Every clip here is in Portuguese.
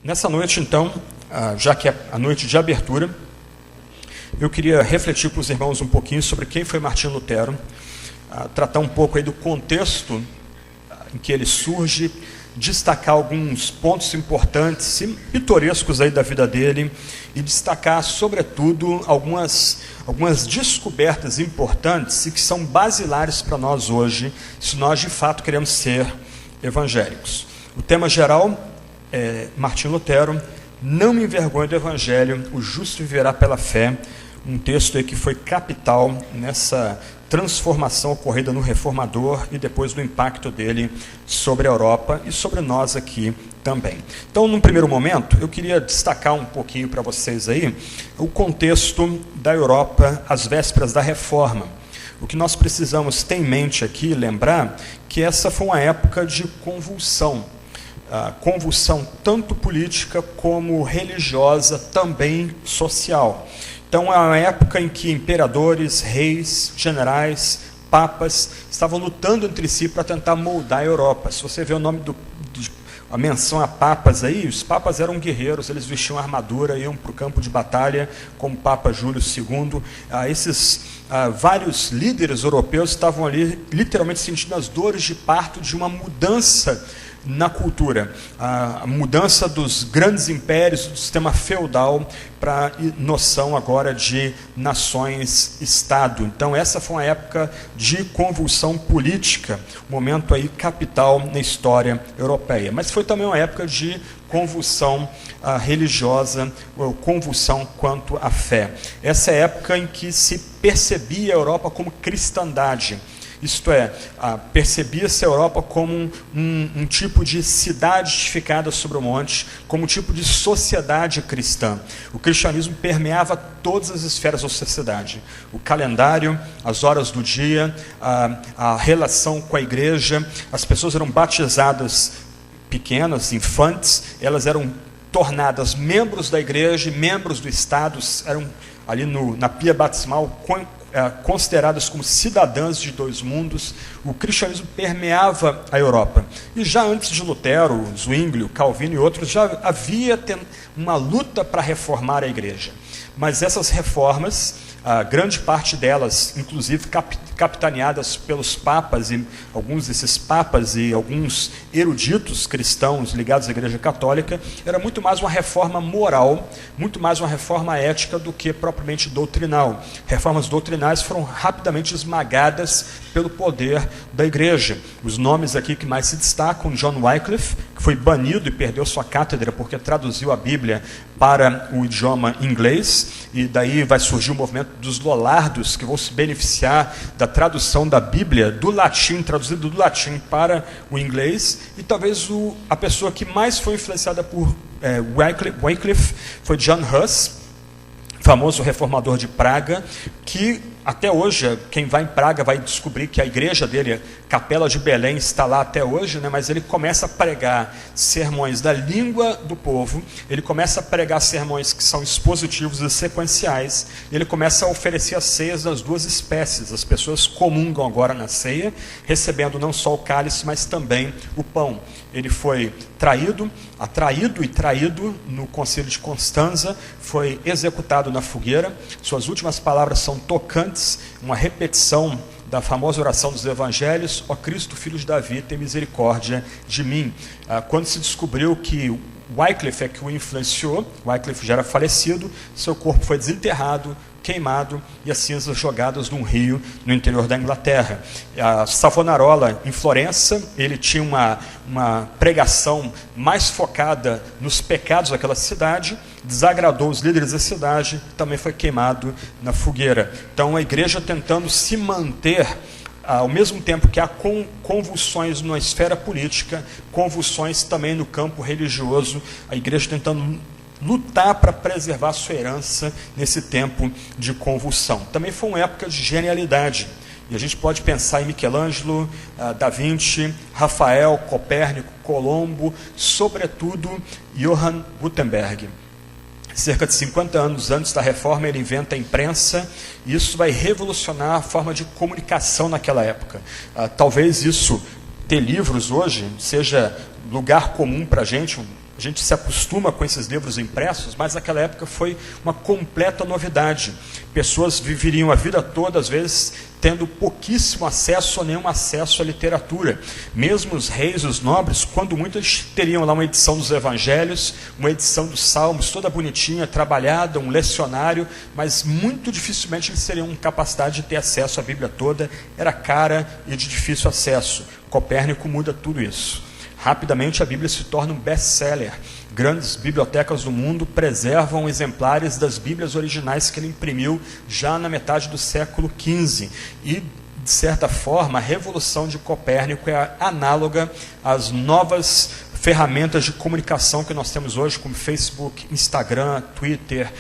Nessa noite, então, já que é a noite de abertura, eu queria refletir com os irmãos um pouquinho sobre quem foi Martinho Lutero, tratar um pouco aí do contexto em que ele surge, destacar alguns pontos importantes e pitorescos aí da vida dele e destacar, sobretudo, algumas descobertas importantes e que são basilares para nós hoje, se nós de fato queremos ser evangélicos. O tema geral é Martinho Lutero, não me envergonhe do Evangelho, o justo viverá pela fé, um texto aí que foi capital nessa transformação ocorrida no Reformador e depois do impacto dele sobre a Europa e sobre nós aqui também. Então, num primeiro momento, eu queria destacar um pouquinho para vocês aí o contexto da Europa às vésperas da Reforma. O que nós precisamos ter em mente aqui, lembrar, que essa foi uma época de convulsão tanto política como religiosa, também social. Então, é uma época em que imperadores, reis, generais, papas estavam lutando entre si para tentar moldar a Europa. Se você vê o nome a menção a papas aí, os papas eram guerreiros, eles vestiam armadura, iam para o campo de batalha, como o Papa Júlio II. Vários líderes europeus estavam ali literalmente sentindo as dores de parto de uma mudança na cultura, a mudança dos grandes impérios, do sistema feudal, para a noção agora de nações-estado. Então, essa foi uma época de convulsão política, um momento aí capital na história europeia. Mas foi também uma época de convulsão religiosa, ou convulsão quanto à fé. Essa é a época em que se percebia a Europa como cristandade. Isto é, percebia-se a Europa como um tipo de cidade edificada sobre o monte, como um tipo de sociedade cristã. O cristianismo permeava todas as esferas da sociedade. O calendário, as horas do dia, a relação com a igreja, as pessoas eram batizadas pequenas, infantes, elas eram tornadas membros da igreja, membros do Estado, eram ali na pia batismal consideradas como cidadãs de dois mundos. O cristianismo permeava a Europa. E já antes de Lutero, Zwinglio, Calvino e outros, já havia uma luta para reformar a igreja. Mas essas reformas, grande parte delas, inclusive capitaneadas pelos papas, e alguns desses papas e alguns eruditos cristãos ligados à Igreja Católica, era muito mais uma reforma moral, muito mais uma reforma ética do que propriamente doutrinal. Reformas doutrinais foram rapidamente esmagadas pelo poder da Igreja. Os nomes aqui que mais se destacam: John Wycliffe, que foi banido e perdeu sua cátedra porque traduziu a Bíblia para o idioma inglês, e daí vai surgir o movimento dos Lollardos, que vão se beneficiar da tradução da Bíblia do latim, traduzido do latim para o inglês. E talvez a pessoa que mais foi influenciada por Wycliffe foi John Huss, famoso reformador de Praga, que até hoje, quem vai em Praga vai descobrir que a igreja dele, Capela de Belém, está lá até hoje, né? Mas ele começa a pregar sermões da língua do povo, ele começa a pregar sermões que são expositivos e sequenciais, e ele começa a oferecer as ceias das duas espécies. As pessoas comungam agora na ceia, recebendo não só o cálice, mas também o pão. Ele foi atraído e traído no concílio de Constanza, foi executado na fogueira. Suas últimas palavras são tocantes, uma repetição da famosa oração dos evangelhos: ó Cristo, filho de Davi, tem misericórdia de mim. Quando se descobriu que Wycliffe é que o influenciou, Wycliffe já era falecido, seu corpo foi desenterrado, queimado e as cinzas jogadas num rio no interior da Inglaterra. Savonarola, em Florença, ele tinha uma pregação mais focada nos pecados daquela cidade, desagradou os líderes da cidade, também foi queimado na fogueira. Então, a igreja tentando se manter, ao mesmo tempo que há convulsões na esfera política, convulsões também no campo religioso, a igreja tentando lutar para preservar sua herança nesse tempo de convulsão. Também foi uma época de genialidade. E a gente pode pensar em Michelangelo, Da Vinci, Rafael, Copérnico, Colombo, sobretudo Johann Gutenberg. Cerca de 50 anos antes da reforma, ele inventa a imprensa, e isso vai revolucionar a forma de comunicação naquela época. Talvez isso, ter livros hoje, seja lugar comum para a gente. a gente se acostuma com esses livros impressos, mas naquela época foi uma completa novidade. Pessoas viveriam a vida toda, às vezes, tendo pouquíssimo acesso ou nenhum acesso à literatura. Mesmo os reis, os nobres, quando muitos teriam lá uma edição dos evangelhos, uma edição dos salmos, toda bonitinha, trabalhada, um lecionário, mas muito dificilmente eles teriam capacidade de ter acesso à Bíblia toda, era cara e de difícil acesso. Copérnico muda tudo isso. Rapidamente a Bíblia se torna um best-seller. Grandes bibliotecas do mundo preservam exemplares das Bíblias originais que ele imprimiu já na metade do século XV. E, de certa forma, a revolução de Copérnico é análoga às novas ferramentas de comunicação que nós temos hoje, como Facebook, Instagram, Twitter,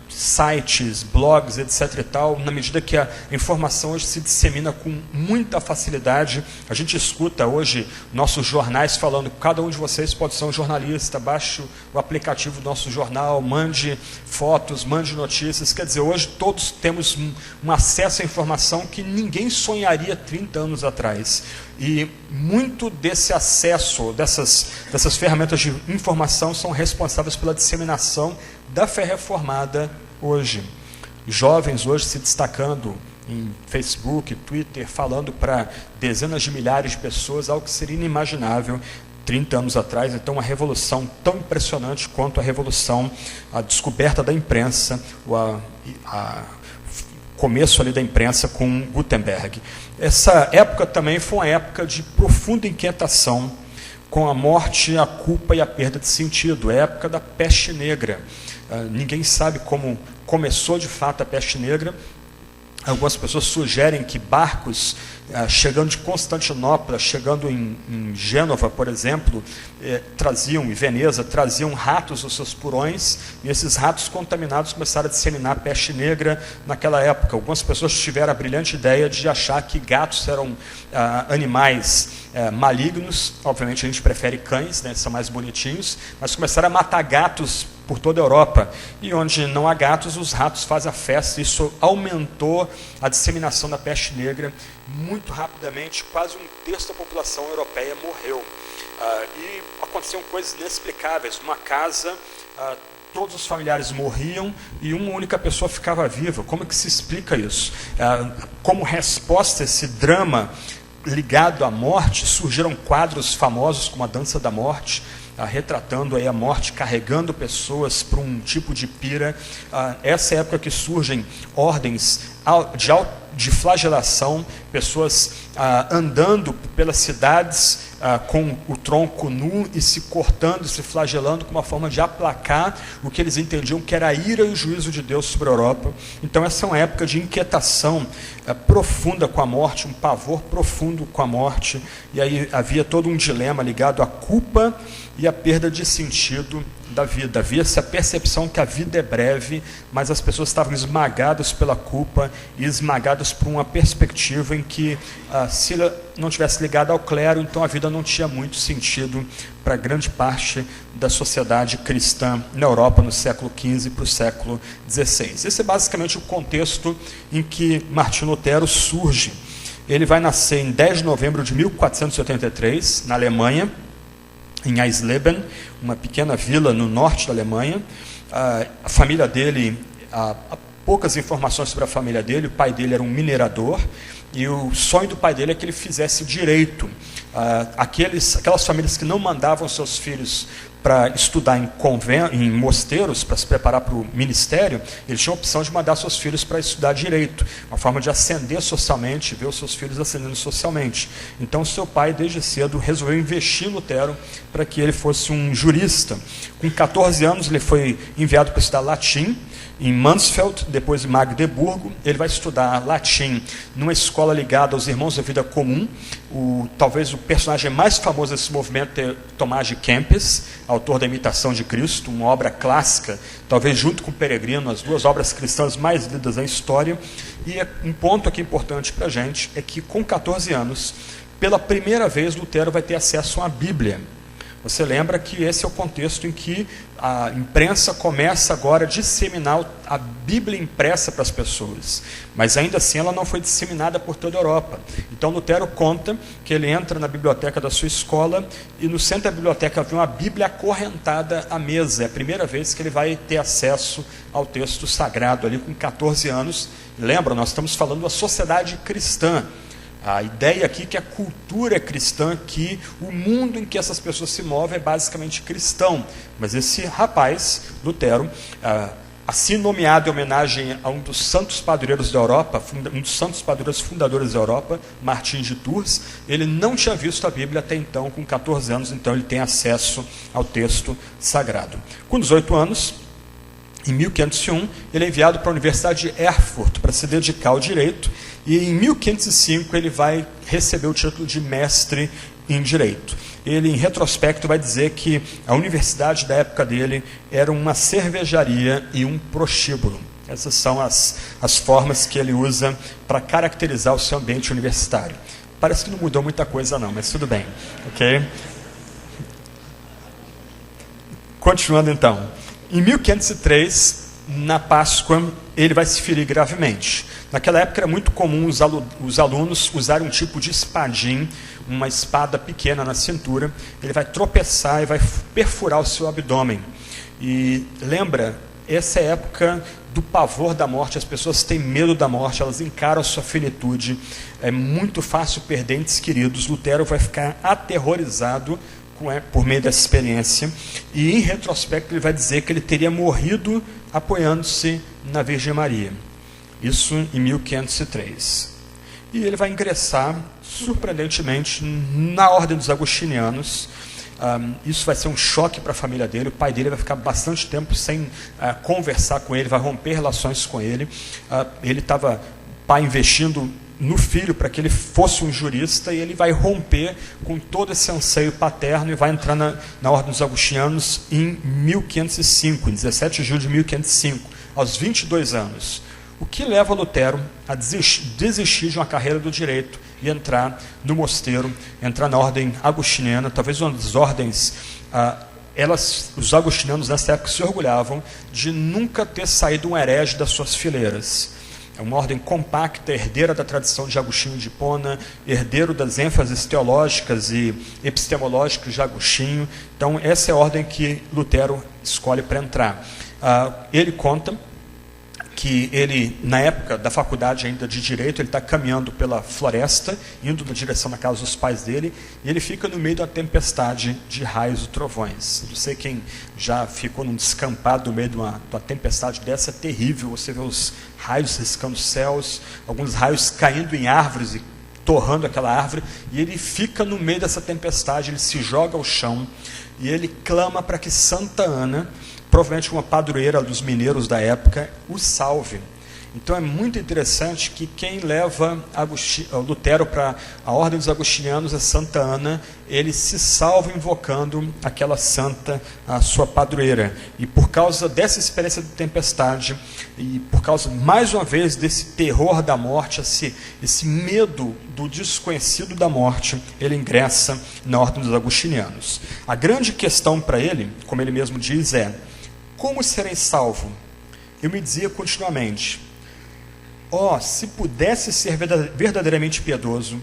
sites, blogs, etc. e tal, na medida que a informação hoje se dissemina com muita facilidade. A gente escuta hoje nossos jornais falando, cada um de vocês pode ser um jornalista, baixe o aplicativo do nosso jornal, mande fotos, mande notícias. Quer dizer, hoje todos temos um acesso à informação que ninguém sonharia 30 anos atrás. E muito desse acesso, dessas ferramentas de informação são responsáveis pela disseminação da fé reformada hoje. Jovens hoje se destacando em Facebook, Twitter, falando para dezenas de milhares de pessoas, algo que seria inimaginável 30 anos atrás. Então, uma revolução tão impressionante quanto a descoberta da imprensa, começo ali da imprensa com Gutenberg. Essa época também foi uma época de profunda inquietação com a morte, a culpa e a perda de sentido. É a época da peste negra. Ninguém sabe como começou de fato a peste negra. Algumas pessoas sugerem que barcos chegando de Constantinopla, chegando em Gênova, por exemplo, traziam, em Veneza, traziam ratos nos seus porões, e esses ratos contaminados começaram a disseminar a peste negra naquela época. Algumas pessoas tiveram a brilhante ideia de achar que gatos eram animais malignos. Obviamente a gente prefere cães, né, são mais bonitinhos, mas começaram a matar gatos por toda a Europa, e onde não há gatos, os ratos fazem a festa. Isso aumentou a disseminação da peste negra muito rapidamente. Quase um terço da população europeia morreu. E aconteciam coisas inexplicáveis. Numa casa, todos os familiares morriam e uma única pessoa ficava viva. Como é que se explica isso? Como resposta a esse drama ligado à morte, surgiram quadros famosos como a Dança da Morte, retratando aí a morte, carregando pessoas para um tipo de pira. Essa é a época que surgem ordens de flagelação, pessoas andando pelas cidades com o tronco nu e se cortando, se flagelando, como uma forma de aplacar o que eles entendiam que era a ira e o juízo de Deus sobre a Europa. Então essa é uma época de inquietação profunda com a morte, um pavor profundo com a morte, e aí havia todo um dilema ligado à culpa e à perda de sentido da vida. Havia-se a percepção que a vida é breve, mas as pessoas estavam esmagadas pela culpa e esmagadas por uma perspectiva em que, se não tivesse ligado ao clero, então a vida não tinha muito sentido para grande parte da sociedade cristã na Europa no século XV para o século XVI. Esse é basicamente o contexto em que Martinho Lutero surge. Ele vai nascer em 10 de novembro de 1483, na Alemanha, em Eisleben, uma pequena vila no norte da Alemanha. A família dele, há poucas informações sobre a família dele. O pai dele era um minerador, e o sonho do pai dele é que ele fizesse direito. Aquelas famílias que não mandavam seus filhos para estudar em mosteiros, para se preparar para o ministério, eles tinham a opção de mandar seus filhos para estudar direito, uma forma de ascender socialmente, ver os seus filhos ascendendo socialmente. Então, seu pai, desde cedo, resolveu investir em Lutero para que ele fosse um jurista. Com 14 anos, ele foi enviado para estudar latim em Mansfeld, depois em Magdeburgo. Ele vai estudar latim numa escola ligada aos Irmãos da Vida Comum. Talvez o personagem mais famoso desse movimento é Tomás de Kempis, autor da Imitação de Cristo, uma obra clássica, talvez junto com o Peregrino, as duas obras cristãs mais lidas na história. E um ponto aqui importante para a gente é que, com 14 anos, pela primeira vez, Lutero vai ter acesso à Bíblia. Você lembra que esse é o contexto em que a imprensa começa agora a disseminar a Bíblia impressa para as pessoas, mas ainda assim ela não foi disseminada por toda a Europa. Então Lutero conta que ele entra na biblioteca da sua escola e no centro da biblioteca havia uma Bíblia acorrentada à mesa. É a primeira vez que ele vai ter acesso ao texto sagrado ali com 14 anos. Lembra, nós estamos falando da sociedade cristã. A ideia aqui é que a cultura é cristã, que o mundo em que essas pessoas se movem é basicamente cristão. Mas esse rapaz, Lutero, assim nomeado em homenagem a um dos santos padroeiros da Europa, um dos santos padroeiros fundadores da Europa, Martins de Tours, ele não tinha visto a Bíblia até então, com 14 anos, então ele tem acesso ao texto sagrado. Com 18 anos, em 1501, ele é enviado para a Universidade de Erfurt para se dedicar ao direito, e em 1505 ele vai receber o título de mestre em direito. Ele, em retrospecto, vai dizer que a universidade da época dele era uma cervejaria e um prostíbulo. Essas são as formas que ele usa para caracterizar o seu ambiente universitário. Parece que não mudou muita coisa não, mas tudo bem. Ok? Continuando então. Em 1503, na Páscoa, ele vai se ferir gravemente. Naquela época era muito comum os alunos usarem um tipo de espadim, uma espada pequena na cintura. Ele vai tropeçar e vai perfurar o seu abdômen. E lembra, essa é a época do pavor da morte. As pessoas têm medo da morte, elas encaram a sua finitude. É muito fácil perder entes queridos. Lutero vai ficar aterrorizado por meio dessa experiência, e em retrospecto ele vai dizer que ele teria morrido apoiando-se na Virgem Maria. Isso em 1503. E ele vai ingressar, surpreendentemente, na Ordem dos Agostinianos. Isso vai ser um choque para a família dele. O pai dele vai ficar bastante tempo sem conversar com ele, vai romper relações com ele. Ele estava, pai, investindo no filho para que ele fosse um jurista, e ele vai romper com todo esse anseio paterno e vai entrar na Ordem dos Agostinianos em 1505, em 17 de julho de 1505, aos 22 anos. O que leva Lutero a desistir de uma carreira do direito e entrar no mosteiro, entrar na Ordem Agostiniana, talvez uma das ordens... os agostinianos nessa época se orgulhavam de nunca ter saído um herege das suas fileiras. É uma ordem compacta, herdeira da tradição de Agostinho de Hipona, herdeiro das ênfases teológicas e epistemológicas de Agostinho. Então, essa é a ordem que Lutero escolhe para entrar. Ele conta que ele, na época da faculdade ainda de Direito, ele está caminhando pela floresta, indo na direção da casa dos pais dele, e ele fica no meio da tempestade de raios e trovões. Não sei quem já ficou num descampado no meio de uma tempestade dessa, é terrível. Você vê os raios riscando os céus, alguns raios caindo em árvores e torrando aquela árvore, e ele fica no meio dessa tempestade, ele se joga ao chão, e ele clama para que Santa Ana, provavelmente uma padroeira dos mineiros da época, o salve. Então é muito interessante que quem leva Lutero para a Ordem dos Agostinianos é Santa Ana. Ele se salva invocando aquela santa, a sua padroeira. E por causa dessa experiência de tempestade, e por causa, mais uma vez, desse terror da morte, esse medo do desconhecido da morte, ele ingressa na Ordem dos Agostinianos. A grande questão para ele, como ele mesmo diz, é: como serei salvo? Eu me dizia continuamente: se pudesse ser verdadeiramente piedoso,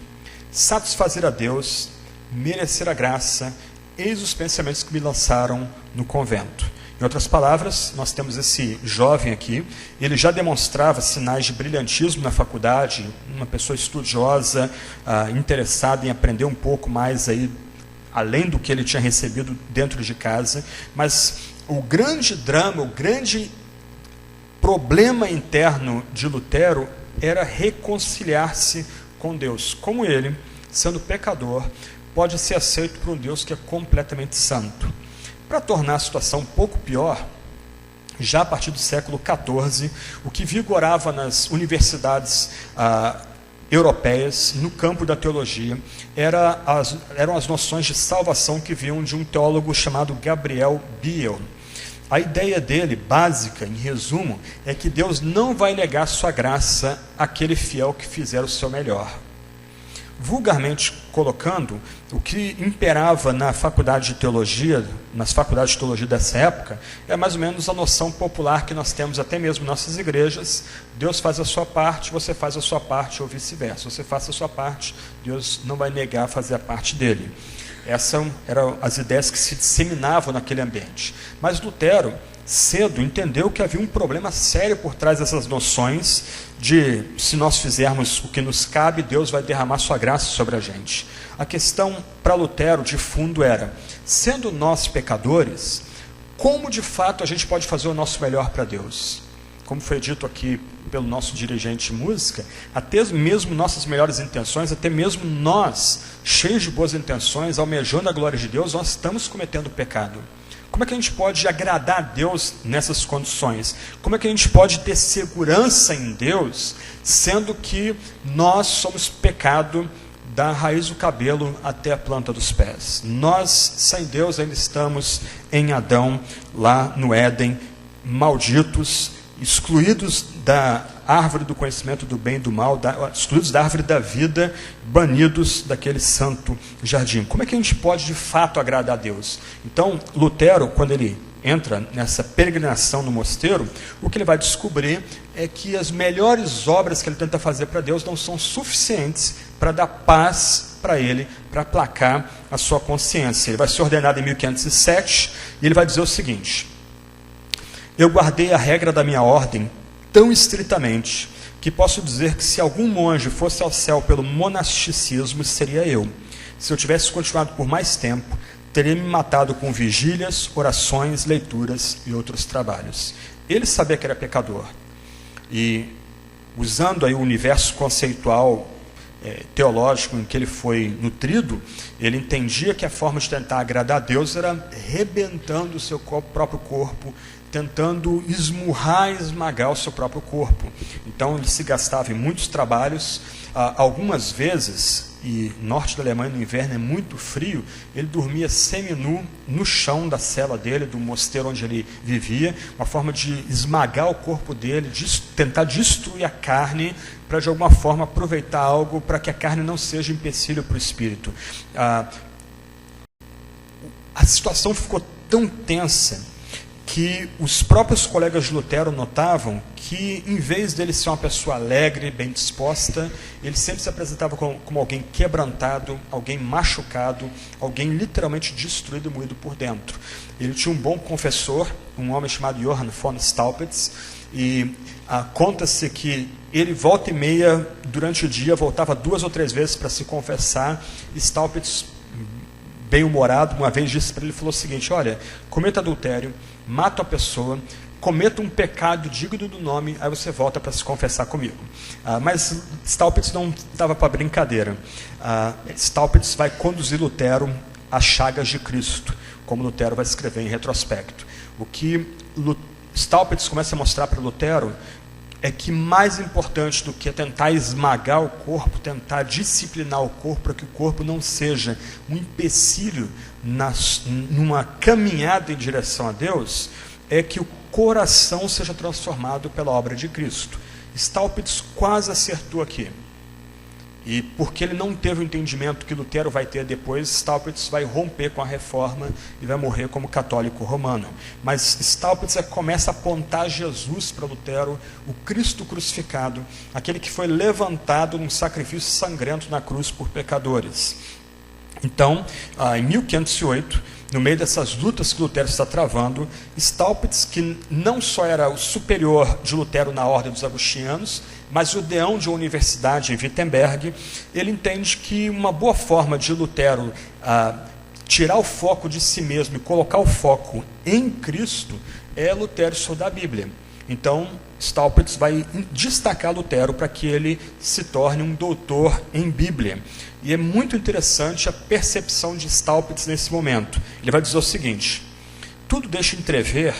satisfazer a Deus, merecer a graça, eis os pensamentos que me lançaram no convento. Em outras palavras, nós temos esse jovem aqui, ele já demonstrava sinais de brilhantismo na faculdade, uma pessoa estudiosa, interessada em aprender um pouco mais aí, além do que ele tinha recebido dentro de casa, mas o grande drama, o grande problema interno de Lutero era reconciliar-se com Deus. Como ele, sendo pecador, pode ser aceito por um Deus que é completamente santo. Para tornar a situação um pouco pior, já a partir do século XIV, o que vigorava nas universidades europeias, no campo da teologia, eram as noções de salvação que vinham de um teólogo chamado Gabriel Biel. A ideia dele, básica, em resumo, é que Deus não vai negar sua graça àquele fiel que fizer o seu melhor. vulgarmente colocando, o que imperava na faculdade de teologia, nas faculdades de teologia dessa época, é mais ou menos a noção popular que nós temos até mesmo em nossas igrejas: Deus faz a sua parte, você faz a sua parte, ou vice-versa. Você faça a sua parte, Deus não vai negar a fazer a parte dele. Essas eram as ideias que se disseminavam naquele ambiente. Mas Lutero, cedo, entendeu que havia um problema sério por trás dessas noções de, se nós fizermos o que nos cabe, Deus vai derramar sua graça sobre a gente. A questão para Lutero, de fundo, era: sendo nós pecadores, como de fato a gente pode fazer o nosso melhor para Deus? Como foi dito aqui pelo nosso dirigente de música, até mesmo nossas melhores intenções, até mesmo nós, cheios de boas intenções, almejando a glória de Deus, nós estamos cometendo pecado. Como é que a gente pode agradar a Deus nessas condições? Como é que a gente pode ter segurança em Deus, sendo que nós somos pecado da raiz do cabelo até a planta dos pés? Nós, sem Deus, ainda estamos em Adão, lá no Éden, malditos, excluídos da árvore do conhecimento do bem e do mal, excluídos da árvore da vida, banidos daquele santo jardim. Como é que a gente pode de fato agradar a Deus? Então, Lutero, quando ele entra nessa peregrinação no mosteiro, o que ele vai descobrir é que as melhores obras que ele tenta fazer para Deus não são suficientes para dar paz para ele, para aplacar a sua consciência. Ele vai ser ordenado em 1507 e ele vai dizer o seguinte: eu guardei a regra da minha ordem tão estritamente que posso dizer que se algum monge fosse ao céu pelo monasticismo, seria eu. Se eu tivesse continuado por mais tempo, teria me matado com vigílias, orações, leituras e outros trabalhos. Ele sabia que era pecador. E, usando aí o universo conceitual teológico em que ele foi nutrido, ele entendia que a forma de tentar agradar a Deus era rebentando o seu próprio corpo, tentando esmurrar e esmagar o seu próprio corpo. Então ele se gastava em muitos trabalhos. Algumas vezes, e norte da Alemanha no inverno é muito frio, ele dormia seminu no chão da cela dele, do mosteiro onde ele vivia, uma forma de esmagar o corpo dele, de tentar destruir a carne, para de alguma forma aproveitar algo para que a carne não seja empecilho para o espírito. A situação ficou tão tensa que os próprios colegas de Lutero notavam que, em vez dele ser uma pessoa alegre, bem disposta, ele sempre se apresentava como alguém quebrantado, alguém machucado, alguém literalmente destruído e moído por dentro. Ele tinha um bom confessor, um homem chamado Johann von Staupitz, e conta-se que ele, volta e meia, durante o dia, voltava 2 ou 3 vezes para se confessar. E Staupitz, bem-humorado, uma vez disse para ele, falou o seguinte: olha, cometa adultério, mata a pessoa, cometa um pecado digno do nome, aí você volta para se confessar comigo. Mas Staupitz não estava para brincadeira. Staupitz vai conduzir Lutero às chagas de Cristo, como Lutero vai escrever em retrospecto. O que Staupitz começa a mostrar para Lutero é que mais importante do que tentar esmagar o corpo, tentar disciplinar o corpo para que o corpo não seja um empecilho numa caminhada em direção a Deus, é que o coração seja transformado pela obra de Cristo. Staupitz quase acertou aqui. E porque ele não teve o entendimento que Lutero vai ter depois, Staupitz vai romper com a reforma e vai morrer como católico romano. Mas Staupitz começa a apontar Jesus para Lutero, o Cristo crucificado, aquele que foi levantado num sacrifício sangrento na cruz por pecadores. Então, em 1508, no meio dessas lutas que Lutero está travando, Staupitz, que não só era o superior de Lutero na ordem dos agostinianos, mas o deão de uma universidade em Wittenberg, ele entende que uma boa forma de Lutero tirar o foco de si mesmo e colocar o foco em Cristo é Lutero estudar a Bíblia. Então, Staupitz vai destacar Lutero para que ele se torne um doutor em Bíblia. E é muito interessante a percepção de Staupitz nesse momento. Ele vai dizer o seguinte: tudo deixa entrever,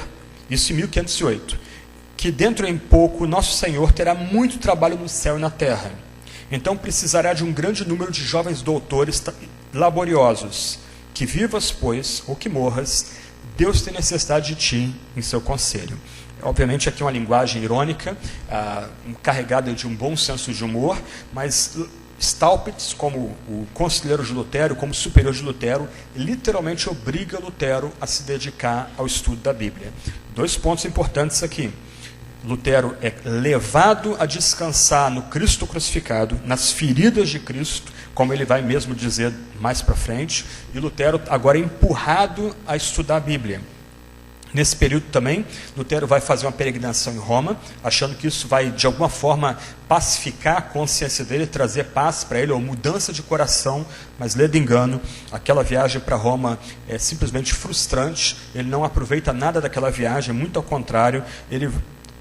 isso em 1508, que dentro em pouco nosso Senhor terá muito trabalho no céu e na terra. Então precisará de um grande número de jovens doutores laboriosos. Que vivas, pois, ou que morras, Deus tem necessidade de ti em seu conselho. Obviamente aqui é uma linguagem irônica, carregada de um bom senso de humor, mas Staupitz, como o conselheiro de Lutero, como superior de Lutero, literalmente obriga Lutero a se dedicar ao estudo da Bíblia. 2 pontos importantes aqui. Lutero é levado a descansar no Cristo crucificado, nas feridas de Cristo, como ele vai mesmo dizer mais para frente, e Lutero agora é empurrado a estudar a Bíblia. Nesse período também, Lutero vai fazer uma peregrinação em Roma, achando que isso vai, de alguma forma, pacificar a consciência dele, trazer paz para ele, ou mudança de coração, mas, lê do engano, aquela viagem para Roma é simplesmente frustrante, ele não aproveita nada daquela viagem, muito ao contrário, ele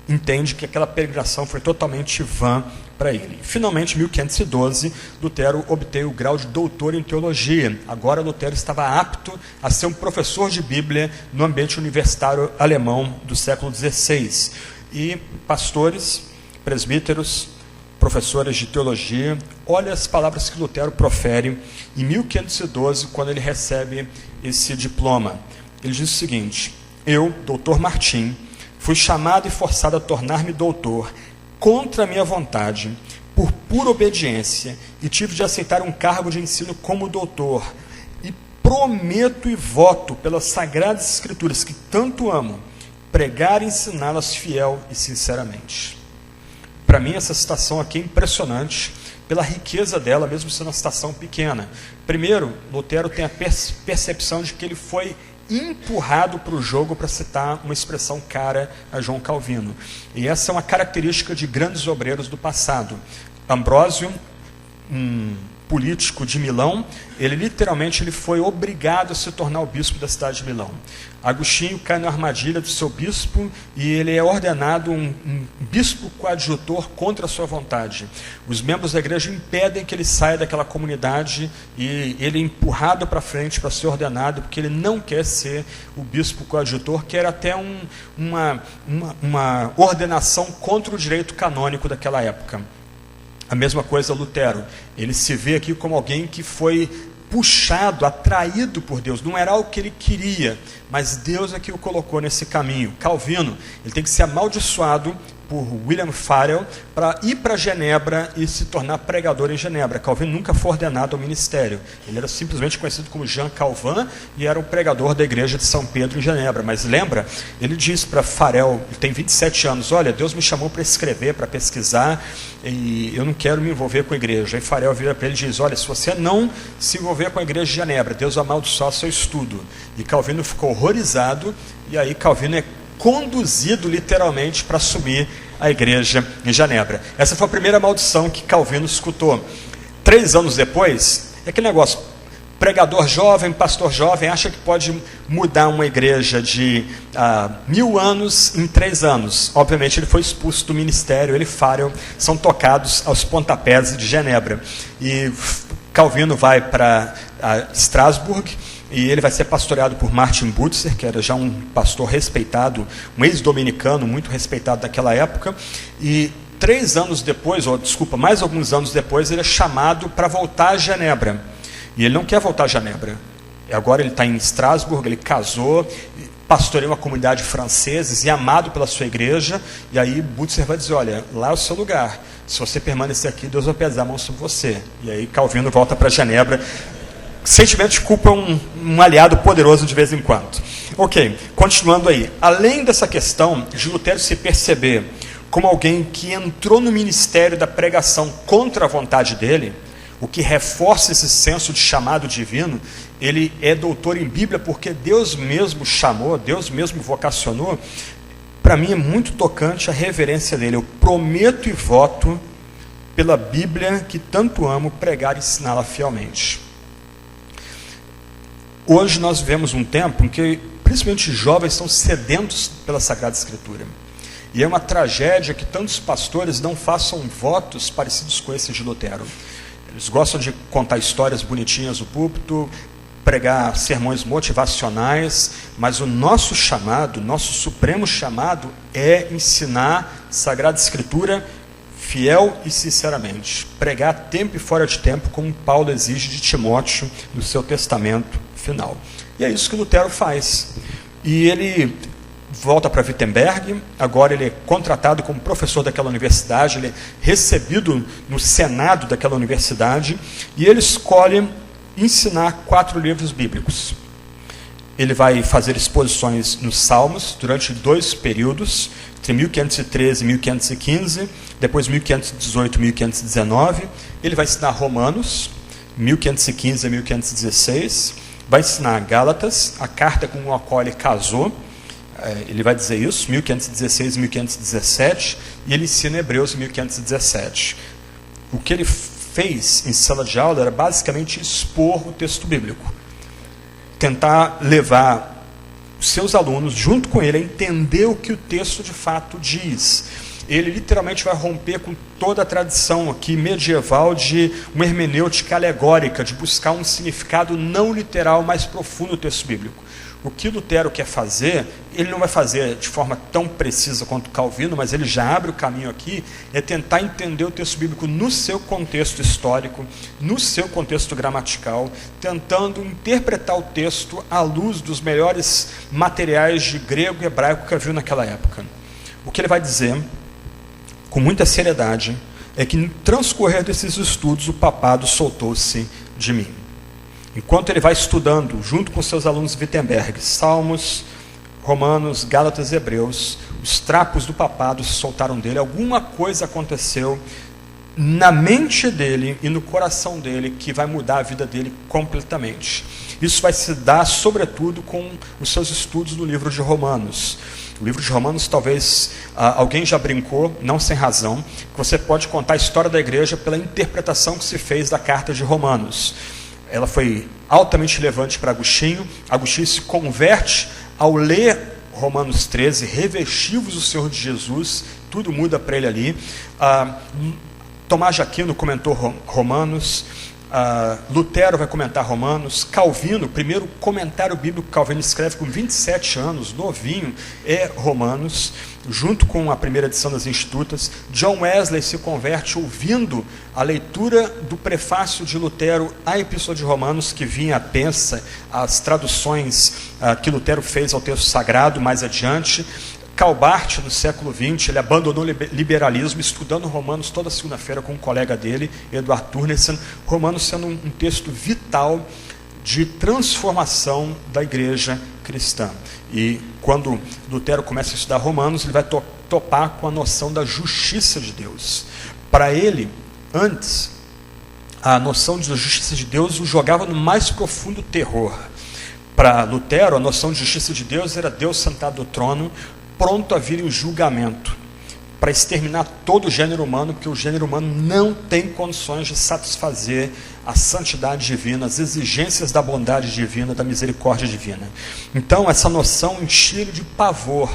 entende que aquela peregrinação foi totalmente vã para ele. Finalmente, em 1512, Lutero obteve o grau de doutor em teologia. Agora, Lutero estava apto a ser um professor de Bíblia no ambiente universitário alemão do século XVI. E pastores, presbíteros, professores de teologia, olha as palavras que Lutero profere em 1512, quando ele recebe esse diploma. Ele diz o seguinte: eu, doutor Martim, fui chamado e forçado a tornar-me doutor contra a minha vontade, por pura obediência, e tive de aceitar um cargo de ensino como doutor. E prometo e voto pelas Sagradas Escrituras, que tanto amo, pregar e ensiná-las fiel e sinceramente. Para mim, essa citação aqui é impressionante, pela riqueza dela, mesmo sendo uma citação pequena. Primeiro, Lutero tem a percepção de que ele foi empurrado para o jogo, para citar uma expressão cara a João Calvino. E essa é uma característica de grandes obreiros do passado. Ambrósio, um político de Milão, ele literalmente foi obrigado a se tornar o bispo da cidade de Milão. Agostinho cai na armadilha do seu bispo e ele é ordenado um bispo coadjutor contra a sua vontade. Os membros da igreja impedem que ele saia daquela comunidade e ele é empurrado para frente para ser ordenado, porque ele não quer ser o bispo coadjutor, que era até uma ordenação contra o direito canônico daquela época. A mesma coisa Lutero, ele se vê aqui como alguém que foi puxado, atraído por Deus, não era algo que ele queria, mas Deus é que o colocou nesse caminho. Calvino, ele tem que ser amaldiçoado por William Farel para ir para Genebra e se tornar pregador em Genebra. Calvino nunca foi ordenado ao ministério, ele era simplesmente conhecido como Jean Calvin e era um pregador da igreja de São Pedro em Genebra. Mas lembra, ele disse para Farel, ele tem 27 anos, olha, Deus me chamou para escrever, para pesquisar, e eu não quero me envolver com a igreja. Aí Farel vira para ele e diz, olha, se você não se envolver com a igreja de Genebra, Deus vai amaldiçoar seu estudo. E Calvino ficou horrorizado, e aí Calvino é conduzido literalmente para assumir a igreja em Genebra. Essa foi a primeira maldição que Calvino escutou. 3 anos depois, é aquele negócio, pregador jovem, pastor jovem, acha que pode mudar uma igreja de 1000 anos em 3 anos. Obviamente ele foi expulso do ministério, ele e Farel são tocados aos pontapés de Genebra. E Calvino vai para Estrasburgo, e ele vai ser pastoreado por Martin Butzer, que era já um pastor respeitado, um ex-dominicano muito respeitado daquela época. E 3 anos depois, mais alguns anos depois, ele é chamado para voltar a Genebra. E ele não quer voltar a Genebra. Agora ele está em Estrasburgo, ele casou, pastoreia uma comunidade francesa e é amado pela sua igreja. E aí Butzer vai dizer, olha, lá é o seu lugar. Se você permanecer aqui, Deus vai pesar a mão sobre você. E aí Calvino volta para Genebra. Sentimento de culpa é um aliado poderoso de vez em quando. Ok, continuando aí. Além dessa questão de Lutero se perceber como alguém que entrou no ministério da pregação contra a vontade dele, o que reforça esse senso de chamado divino, ele é doutor em Bíblia porque Deus mesmo chamou, Deus mesmo vocacionou. Para mim é muito tocante a reverência dele. Eu prometo e voto pela Bíblia que tanto amo pregar e ensiná-la fielmente. Hoje nós vivemos um tempo em que, principalmente jovens, estão sedentos pela Sagrada Escritura. E é uma tragédia que tantos pastores não façam votos parecidos com esse de Lutero. Eles gostam de contar histórias bonitinhas no púlpito, pregar sermões motivacionais, mas o nosso chamado, nosso supremo chamado é ensinar Sagrada Escritura fiel e sinceramente. Pregar a tempo e fora de tempo, como Paulo exige de Timóteo no seu testamento final. E é isso que Lutero faz. E ele volta para Wittenberg, agora ele é contratado como professor daquela universidade, ele é recebido no senado daquela universidade, e ele escolhe ensinar 4 livros bíblicos. Ele vai fazer exposições nos Salmos durante 2 períodos, entre 1513 e 1515, depois 1518 e 1519. Ele vai ensinar Romanos, 1515 a 1516, vai ensinar Gálatas, a carta com a qual ele casou, ele vai dizer isso, 1516 e 1517, e ele ensina Hebreus em 1517. O que ele fez em sala de aula era basicamente expor o texto bíblico, tentar levar os seus alunos junto com ele a entender o que o texto de fato diz. Ele literalmente vai romper com toda a tradição aqui medieval de uma hermenêutica alegórica, de buscar um significado não literal mais profundo do texto bíblico. O que Lutero quer fazer, ele não vai fazer de forma tão precisa quanto Calvino, mas ele já abre o caminho aqui, é tentar entender o texto bíblico no seu contexto histórico, no seu contexto gramatical, tentando interpretar o texto à luz dos melhores materiais de grego e hebraico que havia naquela época. O que ele vai dizer, com muita seriedade, é que no transcorrer desses estudos o papado soltou-se de mim. Enquanto ele vai estudando, junto com seus alunos de Wittenberg, Salmos, Romanos, Gálatas e Hebreus, os trapos do papado se soltaram dele, alguma coisa aconteceu na mente dele e no coração dele que vai mudar a vida dele completamente. Isso vai se dar, sobretudo, com os seus estudos no livro de Romanos. O livro de Romanos, talvez alguém já brincou, não sem razão, que você pode contar a história da igreja pela interpretação que se fez da carta de Romanos. Ela foi altamente relevante para Agostinho. Agostinho se converte ao ler Romanos 13, revestivos o Senhor de Jesus, tudo muda para ele ali. Tomás de Aquino comentou Romanos, Lutero vai comentar Romanos, Calvino, o primeiro comentário bíblico que Calvino escreve com 27 anos, novinho, é Romanos, junto com a primeira edição das Institutas. John Wesley se converte ouvindo a leitura do prefácio de Lutero à Epístola de Romanos, que vinha pensa as traduções que Lutero fez ao texto sagrado mais adiante. Calbart, no século XX, ele abandonou o liberalismo, estudando Romanos toda segunda-feira com um colega dele, Eduard Turnessen, Romanos sendo um texto vital de transformação da igreja cristã. E quando Lutero começa a estudar Romanos, ele vai topar com a noção da justiça de Deus. Para ele, antes, a noção de justiça de Deus o jogava no mais profundo terror. Para Lutero, a noção de justiça de Deus era Deus sentado no trono, pronto a vir em julgamento, para exterminar todo o gênero humano, porque o gênero humano não tem condições de satisfazer a santidade divina, as exigências da bondade divina, da misericórdia divina. Então, essa noção enche ele de pavor.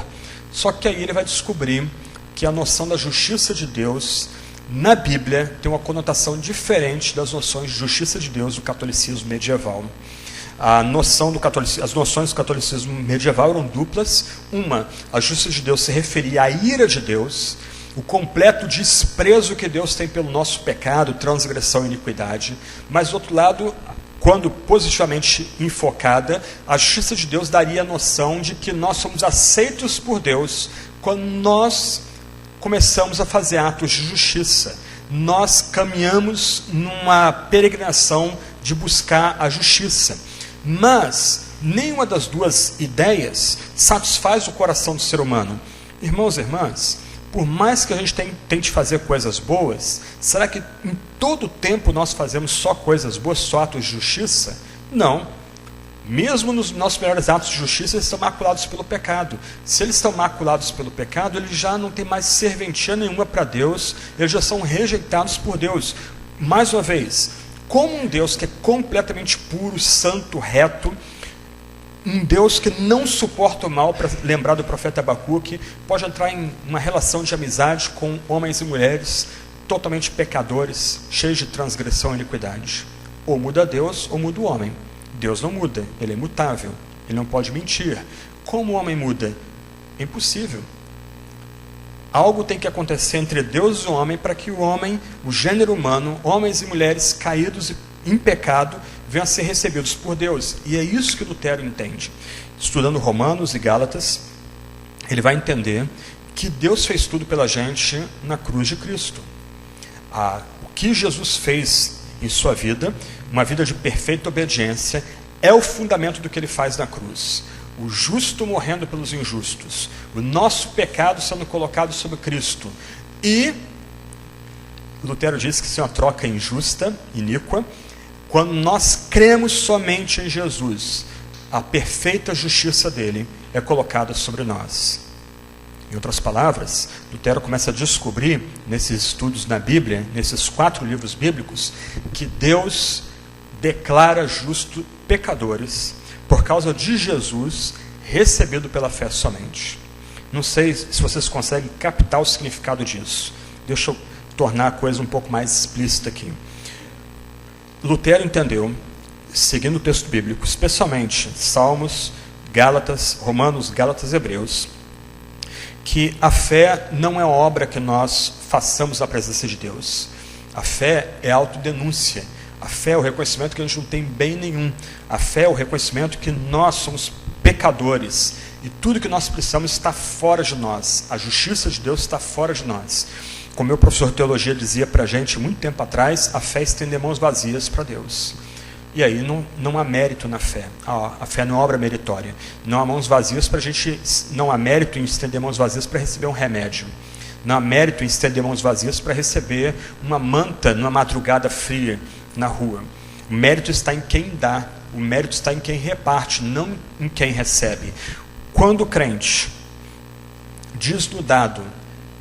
Só que aí ele vai descobrir que a noção da justiça de Deus, na Bíblia, tem uma conotação diferente das noções de justiça de Deus do catolicismo medieval. As noções do catolicismo medieval eram duplas. Uma, a justiça de Deus se referia à ira de Deus, o completo desprezo que Deus tem pelo nosso pecado, transgressão e iniquidade. Mas, do outro lado, quando positivamente enfocada, a justiça de Deus daria a noção de que nós somos aceitos por Deus quando nós começamos a fazer atos de justiça. Nós caminhamos numa peregrinação de buscar a justiça. Mas nenhuma das duas ideias satisfaz o coração do ser humano. Irmãos e irmãs, por mais que a gente tente fazer coisas boas, será que em todo o tempo nós fazemos só coisas boas, só atos de justiça? Não. Mesmo nos nossos melhores atos de justiça, eles estão maculados pelo pecado. Se eles estão maculados pelo pecado, eles já não têm mais serventia nenhuma para Deus, eles já são rejeitados por Deus. Mais uma vez, como um Deus que é completamente puro, santo, reto, um Deus que não suporta o mal, para lembrar do profeta Abacuque, pode entrar em uma relação de amizade com homens e mulheres totalmente pecadores, cheios de transgressão e iniquidade. Ou muda Deus, ou muda o homem. Deus não muda, ele é imutável, ele não pode mentir. Como o homem muda? É impossível. Algo tem que acontecer entre Deus e o homem para que o homem, o gênero humano, homens e mulheres caídos em pecado, venham a ser recebidos por Deus. E é isso que Lutero entende. Estudando Romanos e Gálatas, ele vai entender que Deus fez tudo pela gente na cruz de Cristo. O que Jesus fez em sua vida, uma vida de perfeita obediência, é o fundamento do que ele faz na cruz. O justo morrendo pelos injustos, o nosso pecado sendo colocado sobre Cristo. E Lutero diz que isso é uma troca injusta, iníqua, quando nós cremos somente em Jesus, a perfeita justiça dele é colocada sobre nós. Em outras palavras, Lutero começa a descobrir, nesses estudos na Bíblia, nesses 4 livros bíblicos, que Deus declara justo pecadores por causa de Jesus, recebido pela fé somente. Não sei se vocês conseguem captar o significado disso. Deixa eu tornar a coisa um pouco mais explícita aqui. Lutero entendeu, seguindo o texto bíblico, especialmente Salmos, Gálatas, Romanos, Gálatas e Hebreus, que a fé não é obra que nós façamos na presença de Deus. A fé é autodenúncia. A fé é o reconhecimento que a gente não tem bem nenhum. A fé é o reconhecimento que nós somos pecadores e tudo que nós precisamos está fora de nós. A justiça de Deus está fora de nós. Como meu professor de teologia dizia para a gente muito tempo atrás, a fé é estender mãos vazias para Deus. E aí não há mérito na fé. A fé não é obra meritória. Não há mãos vazias para a gente. Não há mérito em estender mãos vazias para receber um remédio. Não há mérito em estender mãos vazias para receber uma manta numa madrugada fria na rua. O mérito está em quem dá. O mérito está em quem reparte, não em quem recebe. Quando o crente, desnudado,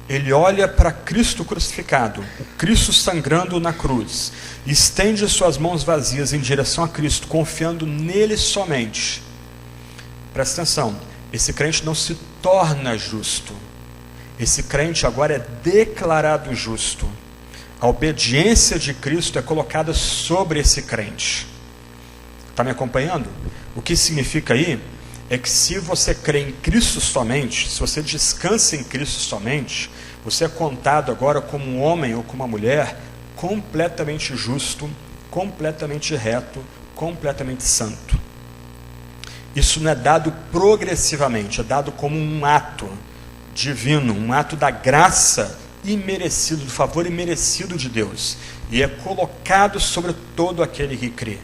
ele olha para Cristo crucificado, o Cristo sangrando na cruz, estende suas mãos vazias em direção a Cristo, confiando nele somente. Presta atenção, esse crente não se torna justo. Esse crente agora é declarado justo. A obediência de Cristo é colocada sobre esse crente. Está me acompanhando? O que significa aí é que se você crê em Cristo somente, se você descansa em Cristo somente, você é contado agora como um homem ou como uma mulher completamente justo, completamente reto, completamente santo. Isso não é dado progressivamente, é dado como um ato divino, um ato da graça imerecido, do favor imerecido de Deus, e é colocado sobre todo aquele que crê.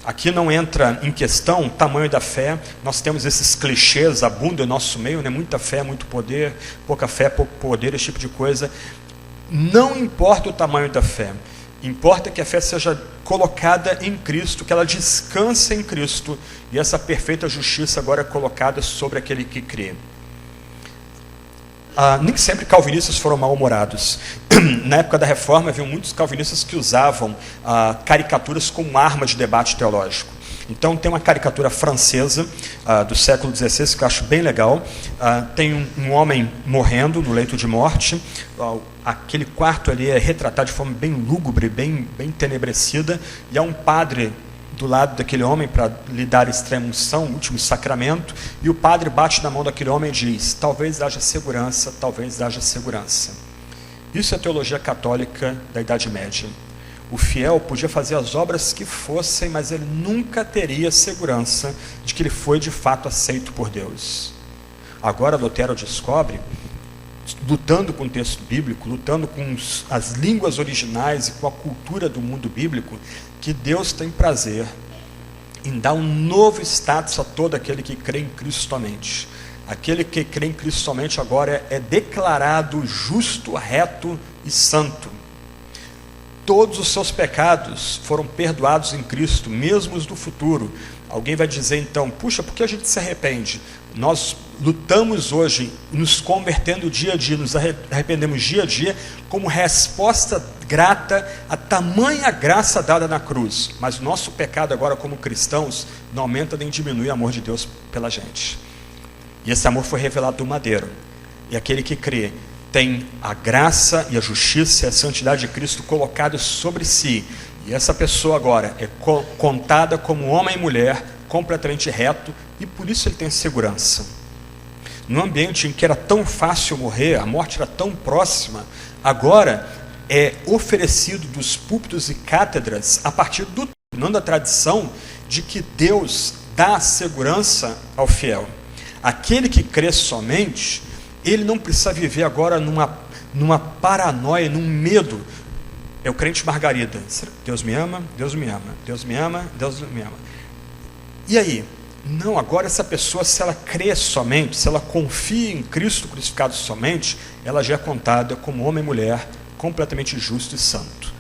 Aqui não entra em questão o tamanho da fé. Nós temos esses clichês, abundam em nosso meio, né? Muita fé, muito poder, pouca fé, pouco poder, esse tipo de coisa. Não importa o tamanho da fé, importa que a fé seja colocada em Cristo, que ela descanse em Cristo, e essa perfeita justiça agora é colocada sobre aquele que crê. Nem sempre calvinistas foram mal-humorados. Na época da Reforma, havia muitos calvinistas que usavam caricaturas como arma de debate teológico. Então, tem uma caricatura francesa do século XVI, que eu acho bem legal. Tem um homem morrendo no leito de morte. Aquele quarto ali é retratado de forma bem lúgubre, bem tenebrecida. E há um padre do lado daquele homem para lhe dar extrema-unção, o último sacramento, e o padre bate na mão daquele homem e diz: talvez haja segurança, talvez haja segurança. Isso é a teologia católica da Idade Média. O fiel podia fazer as obras que fossem, mas ele nunca teria segurança de que ele foi de fato aceito por Deus. Agora Lutero descobre, lutando com o texto bíblico, lutando com as línguas originais e com a cultura do mundo bíblico, que Deus tem prazer em dar um novo status a todo aquele que crê em Cristo somente. Aquele que crê em Cristo somente agora é declarado justo, reto e santo. Todos os seus pecados foram perdoados em Cristo, mesmo os do futuro. Alguém vai dizer então: puxa, por que a gente se arrepende? Nós lutamos hoje, nos convertendo dia a dia, nos arrependemos dia a dia, como resposta grata a tamanha graça dada na cruz. Mas o nosso pecado agora, como cristãos, não aumenta nem diminui o amor de Deus pela gente. E esse amor foi revelado do madeiro. E aquele que crê tem a graça e a justiça e a santidade de Cristo colocados sobre si. E essa pessoa agora é contada como homem e mulher completamente reto, e por isso ele tem segurança. No ambiente em que era tão fácil morrer, a morte era tão próxima, agora é oferecido dos púlpitos e cátedras, a partir do não da tradição, de que Deus dá segurança ao fiel. Aquele que crê somente Ele não precisa viver agora numa paranoia, num medo. É o crente Margarida. Deus me ama, Deus me ama, Deus me ama, Deus me ama. E aí? Não, agora essa pessoa, se ela crê somente, se ela confia em Cristo crucificado somente, ela já é contada como homem e mulher completamente justo e santo.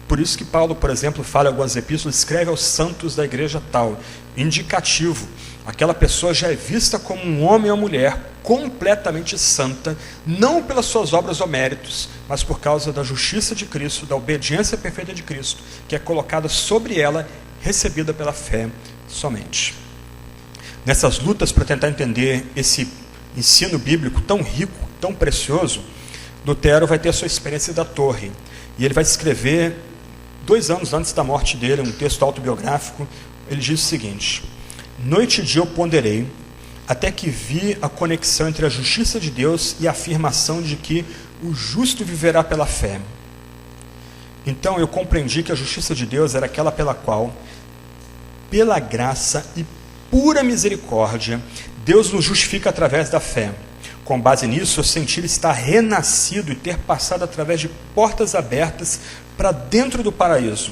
Por isso que Paulo, por exemplo, fala em algumas epístolas, escreve aos santos da igreja tal, indicativo. Aquela pessoa já é vista como um homem ou mulher completamente santa, não pelas suas obras ou méritos, mas por causa da justiça de Cristo, da obediência perfeita de Cristo, que é colocada sobre ela, recebida pela fé somente. Nessas lutas para tentar entender esse ensino bíblico tão rico, tão precioso, Lutero vai ter a sua experiência da torre, e ele vai escrever 2 anos antes da morte dele, um texto autobiográfico. Ele diz o seguinte: noite e dia eu ponderei, até que vi a conexão entre a justiça de Deus e a afirmação de que o justo viverá pela fé. Então eu compreendi que a justiça de Deus era aquela pela qual, pela graça e pura misericórdia, Deus nos justifica através da fé. Com base nisso, eu senti estar renascido e ter passado através de portas abertas para dentro do paraíso.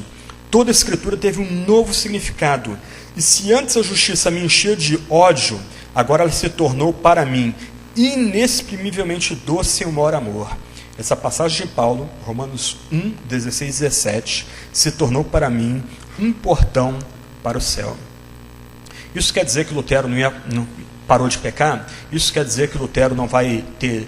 Toda a Escritura teve um novo significado. E se antes a justiça me enchia de ódio, agora ela se tornou para mim inexprimivelmente doce e um maior amor. Essa passagem de Paulo, Romanos 1, 16 e 17, se tornou para mim um portão para o céu. Isso quer dizer que Lutero não parou de pecar? Isso quer dizer que Lutero não vai ter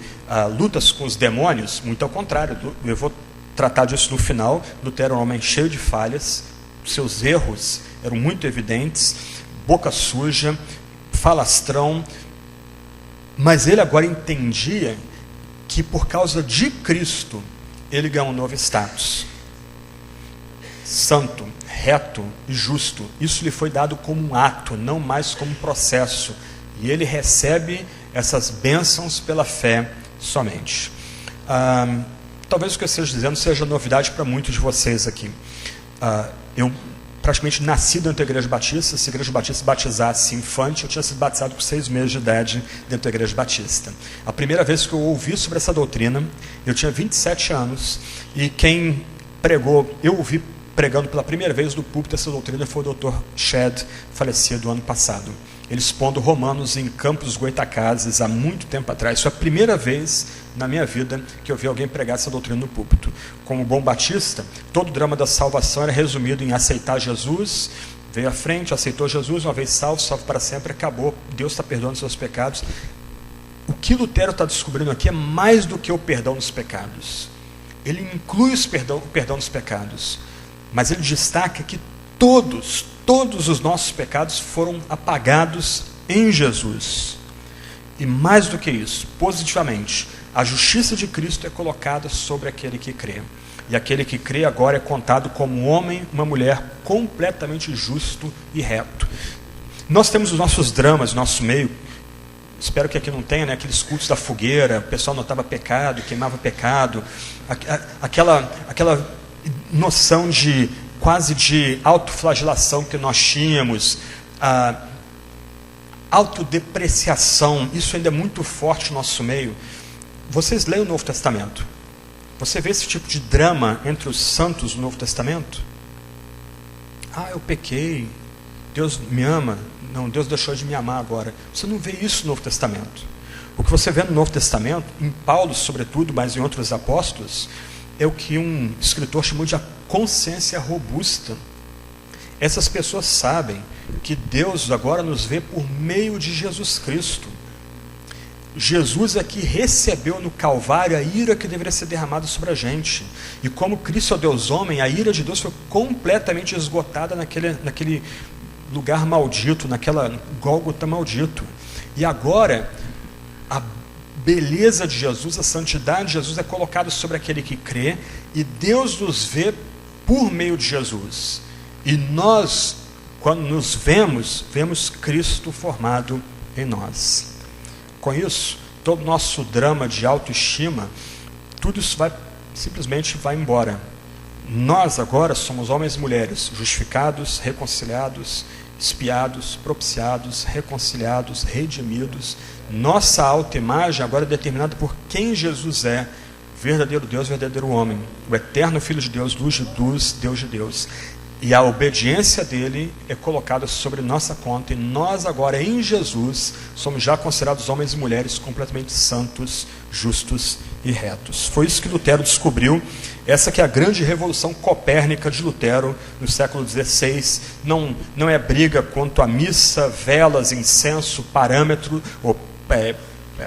lutas com os demônios? Muito ao contrário, eu vou tratar disso no final. Lutero era um homem cheio de falhas, seus erros eram muito evidentes, boca suja, falastrão, mas ele agora entendia que por causa de Cristo, ele ganhou um novo status. Santo, reto e justo. Isso lhe foi dado como um ato, não mais como um processo. E ele recebe essas bênçãos pela fé somente. Talvez o que eu esteja dizendo seja novidade para muitos de vocês aqui. Eu praticamente nasci dentro da Igreja Batista. Se a Igreja Batista batizasse infante, eu tinha sido batizado com 6 meses de idade dentro da Igreja Batista. A primeira vez que eu ouvi sobre essa doutrina, eu tinha 27 anos, e quem pregou, eu ouvi pregando pela primeira vez do púlpito essa doutrina, foi o Dr. Shedd, falecido ano passado. Ele expondo Romanos em Campos dos Goitacazes há muito tempo atrás. Foi a primeira vez na minha vida que eu vi alguém pregar essa doutrina no púlpito. Como bom batista, todo o drama da salvação era resumido em aceitar Jesus, veio à frente, aceitou Jesus, uma vez salvo, salvo para sempre, acabou, Deus está perdoando seus pecados. O que Lutero está descobrindo aqui é mais do que o perdão dos pecados. Ele inclui o perdão dos pecados, mas ele destaca que todos os nossos pecados foram apagados em Jesus. E mais do que isso, positivamente, a justiça de Cristo é colocada sobre aquele que crê. E aquele que crê agora é contado como um homem, uma mulher completamente justo e reto. Nós temos os nossos dramas, nosso meio. Espero que aqui não tenha, né, aqueles cultos da fogueira, o pessoal notava pecado, queimava pecado, aquela noção de quase de autoflagelação que nós tínhamos, a autodepreciação, isso ainda é muito forte no nosso meio. Vocês leem o Novo Testamento? Você vê esse tipo de drama entre os santos no Novo Testamento? Eu pequei, Deus me ama, não, Deus deixou de me amar agora. Você não vê isso no Novo Testamento. O que você vê no Novo Testamento, em Paulo sobretudo, mas em outros apóstolos, é o que um escritor chamou de a consciência robusta. Essas pessoas sabem que Deus agora nos vê por meio de Jesus Cristo. Jesus é que recebeu no Calvário a ira que deveria ser derramada sobre a gente. E como Cristo é Deus homem, a ira de Deus foi completamente esgotada naquele lugar maldito, naquela Gólgota maldito. E agora, a beleza de Jesus, a santidade de Jesus é colocada sobre aquele que crê, e Deus nos vê por meio de Jesus. E nós, quando nos vemos Cristo formado em nós. Com isso, todo o nosso drama de autoestima, tudo isso simplesmente vai embora. Nós agora somos homens e mulheres justificados, reconciliados expiados, propiciados, reconciliados, redimidos. Nossa autoimagem agora é determinada por quem Jesus é, verdadeiro Deus, verdadeiro homem, o eterno Filho de Deus, luz de luz, Deus de Deus. E a obediência dele é colocada sobre nossa conta, e nós agora em Jesus somos já considerados homens e mulheres completamente santos, justos e retos. Foi isso que Lutero descobriu. Essa que é a grande revolução copérnica de Lutero no século XVI. Não é briga quanto a missa, velas, incenso, parâmetro ou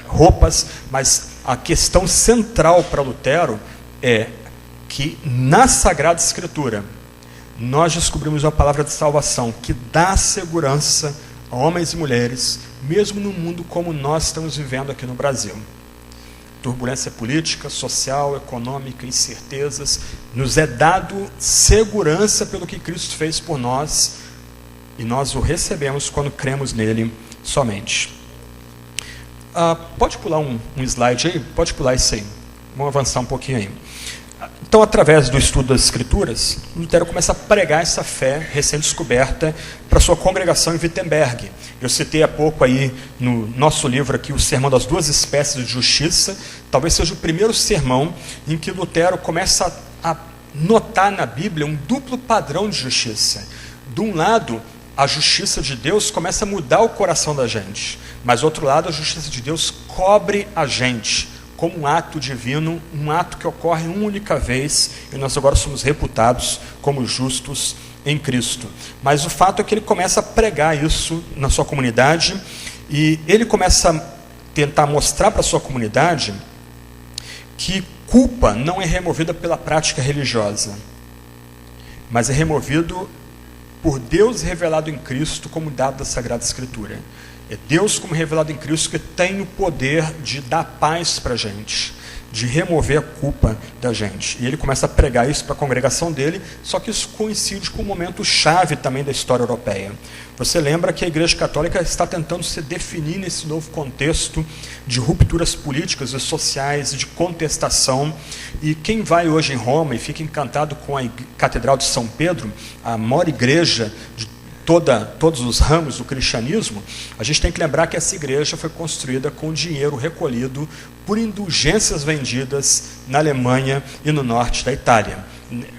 roupas, mas a questão central para Lutero é que na Sagrada Escritura nós descobrimos uma palavra de salvação que dá segurança a homens e mulheres, mesmo no mundo como nós estamos vivendo aqui no Brasil. Turbulência política, social, econômica, incertezas, nos é dado segurança pelo que Cristo fez por nós, e nós o recebemos quando cremos nele somente. Pode pular um slide aí? Pode pular isso aí. Vamos avançar um pouquinho aí. Então, através do estudo das Escrituras, Lutero começa a pregar essa fé recém-descoberta para sua congregação em Wittenberg. Eu citei há pouco aí no nosso livro aqui o Sermão das Duas Espécies de Justiça. Talvez seja o primeiro sermão em que Lutero começa a notar na Bíblia um duplo padrão de justiça. De um lado, a justiça de Deus começa a mudar o coração da gente, mas do outro lado, a justiça de Deus cobre a gente como um ato divino, um ato que ocorre uma única vez, e nós agora somos reputados como justos em Cristo. Mas o fato é que ele começa a pregar isso na sua comunidade, e ele começa a tentar mostrar para a sua comunidade que culpa não é removida pela prática religiosa, mas é removido por Deus revelado em Cristo como dado da Sagrada Escritura. É Deus como revelado em Cristo que tem o poder de dar paz para a gente, de remover a culpa da gente. E ele começa a pregar isso para a congregação dele, só que isso coincide com um momento chave também da história europeia. Você lembra que a Igreja Católica está tentando se definir nesse novo contexto de rupturas políticas e sociais, de contestação. E quem vai hoje em Roma e fica encantado com a Catedral de São Pedro, a maior igreja de todos os ramos do cristianismo, a gente tem que lembrar que essa igreja foi construída com dinheiro recolhido por indulgências vendidas na Alemanha e no norte da Itália.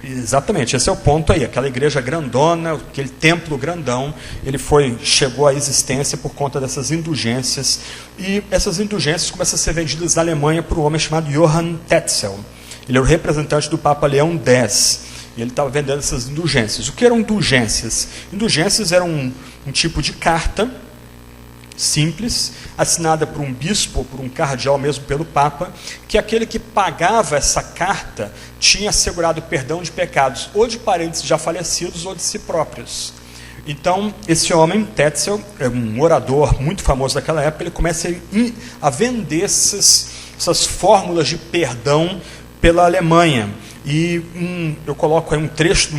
Exatamente, esse é o ponto aí. Aquela igreja grandona, aquele templo grandão, ele chegou à existência por conta dessas indulgências, e essas indulgências começam a ser vendidas na Alemanha por um homem chamado Johann Tetzel. Ele é o representante do Papa Leão X. E ele estava vendendo essas indulgências. O que eram indulgências? Indulgências eram um tipo de carta simples, assinada por um bispo ou por um cardeal, mesmo pelo Papa, que aquele que pagava essa carta tinha assegurado perdão de pecados, ou de parentes já falecidos, ou de si próprios. Então, esse homem, Tetzel, é um orador muito famoso daquela época, ele começa a vender essas fórmulas de perdão pela Alemanha. E eu coloco aí um trecho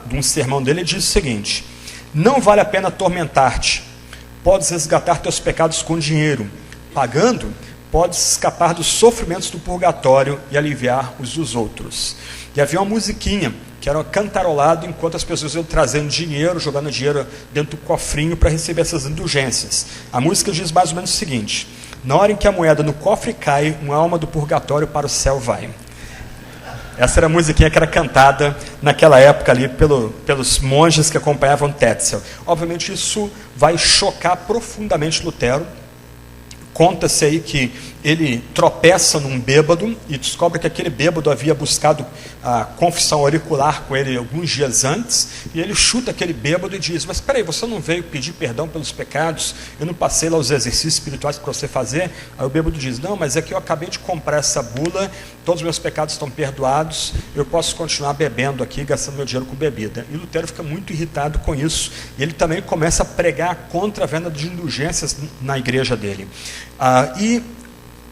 de um sermão dele, ele diz o seguinte: não vale a pena atormentar-te, podes resgatar teus pecados com dinheiro, pagando, podes escapar dos sofrimentos do purgatório e aliviar os dos outros. E havia uma musiquinha que era cantarolado enquanto as pessoas iam trazendo dinheiro, jogando dinheiro dentro do cofrinho para receber essas indulgências. A música diz mais ou menos o seguinte: na hora em que a moeda no cofre cai, uma alma do purgatório para o céu vai. Essa era a musiquinha que era cantada naquela época ali pelos monges que acompanhavam Tetzel. Obviamente isso vai chocar profundamente Lutero. Conta-se aí que ele tropeça num bêbado e descobre que aquele bêbado havia buscado a confissão auricular com ele alguns dias antes, e ele chuta aquele bêbado e diz: mas espera aí, você não veio pedir perdão pelos pecados? Eu não passei lá os exercícios espirituais para você fazer? Aí o bêbado diz: não, mas é que eu acabei de comprar essa bula, todos os meus pecados estão perdoados, eu posso continuar bebendo aqui, gastando meu dinheiro com bebida. E Lutero fica muito irritado com isso, e ele também começa a pregar contra a venda de indulgências na igreja dele. E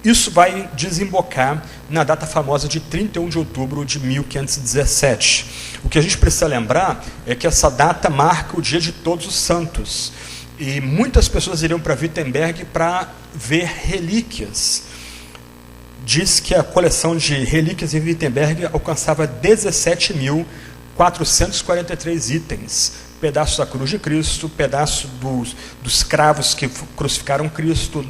isso vai desembocar na data famosa de 31 de outubro de 1517. O que a gente precisa lembrar é que essa data marca o dia de Todos os Santos. E muitas pessoas iriam para Wittenberg para ver relíquias. Diz que a coleção de relíquias em Wittenberg alcançava 17.443 itens, pedaços da cruz de Cristo, pedaço dos cravos que crucificaram Cristo,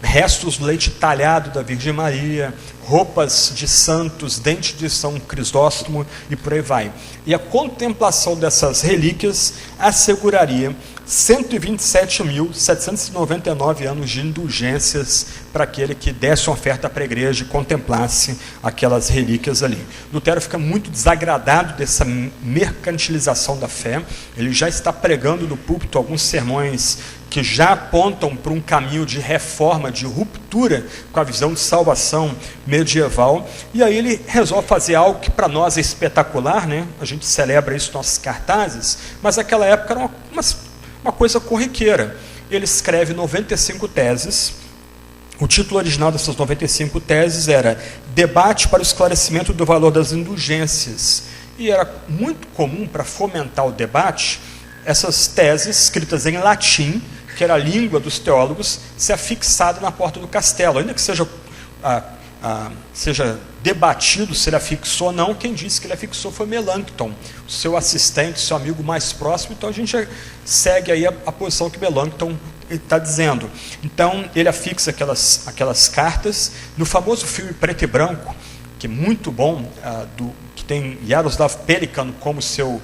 restos do leite talhado da Virgem Maria, roupas de santos, dente de São Crisóstomo e por aí vai. E a contemplação dessas relíquias asseguraria 127.799 anos de indulgências para aquele que desse uma oferta para a igreja e contemplasse aquelas relíquias ali. Lutero fica muito desagradado dessa mercantilização da fé. Ele já está pregando no púlpito alguns sermões que já apontam para um caminho de reforma, de ruptura com a visão de salvação medieval, e aí ele resolve fazer algo que para nós é espetacular, né? A gente celebra isso nos nossos cartazes, mas naquela época era uma coisa corriqueira. Ele escreve 95 teses. O título original dessas 95 teses era Debate para o Esclarecimento do Valor das Indulgências, e era muito comum, para fomentar o debate, essas teses escritas em latim, que era a língua dos teólogos, ser afixada na porta do castelo, ainda que seja debatido se ele afixou ou não. Quem disse que ele afixou foi Melanchthon, o seu assistente, seu amigo mais próximo. Então a gente segue aí a posição que Melanchthon está dizendo. Então ele afixa aquelas cartas. No famoso filme Preto e Branco, que é muito bom, que tem Jaroslav Pelikan como seu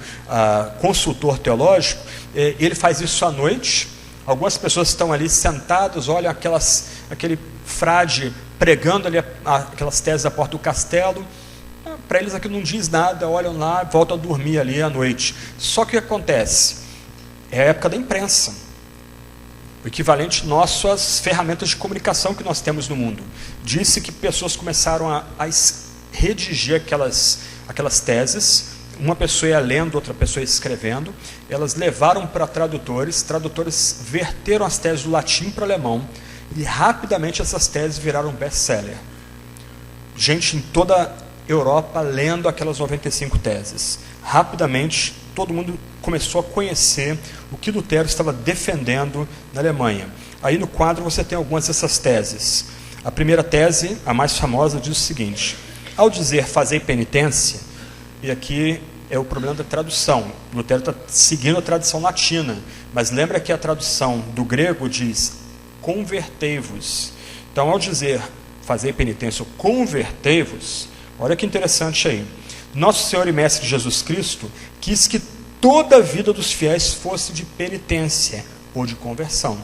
consultor teológico, ele faz isso à noite. Algumas pessoas estão ali sentadas, olham aquele frade pregando ali aquelas teses à porta do castelo. Para eles aquilo não diz nada, olham lá, voltam a dormir ali à noite. Só que o que acontece? É a época da imprensa. O equivalente nosso às ferramentas de comunicação que nós temos no mundo. Disse que pessoas começaram a redigir aquelas teses, uma pessoa ia lendo, outra pessoa ia escrevendo, elas levaram para tradutores verteram as teses do latim para o alemão, e rapidamente essas teses viraram best-seller. Gente em toda a Europa lendo aquelas 95 teses. Rapidamente, todo mundo começou a conhecer o que Lutero estava defendendo na Alemanha. Aí no quadro você tem algumas dessas teses. A primeira tese, a mais famosa, diz o seguinte: ao dizer fazer penitência, e aqui é o problema da tradução. Lutero está seguindo a tradução latina, mas lembra que a tradução do grego diz convertei-vos. Então, ao dizer fazer penitência ou convertei-vos, olha que interessante aí. Nosso Senhor e Mestre Jesus Cristo quis que toda a vida dos fiéis fosse de penitência ou de conversão.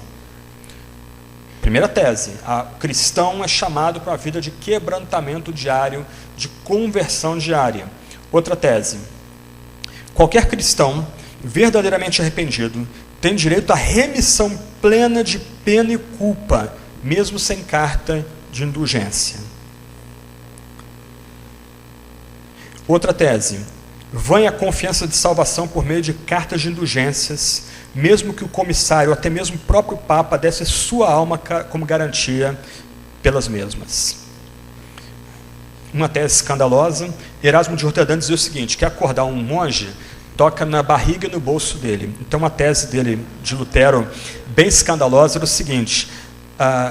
Primeira tese, o cristão é chamado para uma vida de quebrantamento diário, de conversão diária. Outra tese, qualquer cristão verdadeiramente arrependido tem direito à remissão plena de pena e culpa, mesmo sem carta de indulgência. Outra tese, vã a confiança de salvação por meio de cartas de indulgências, mesmo que o comissário, ou até mesmo o próprio Papa, desse sua alma como garantia pelas mesmas. Uma tese escandalosa, Erasmo de Roterdã dizia o seguinte, que acordar um monge toca na barriga e no bolso dele. Então uma tese dele, de Lutero, bem escandalosa, era o seguinte: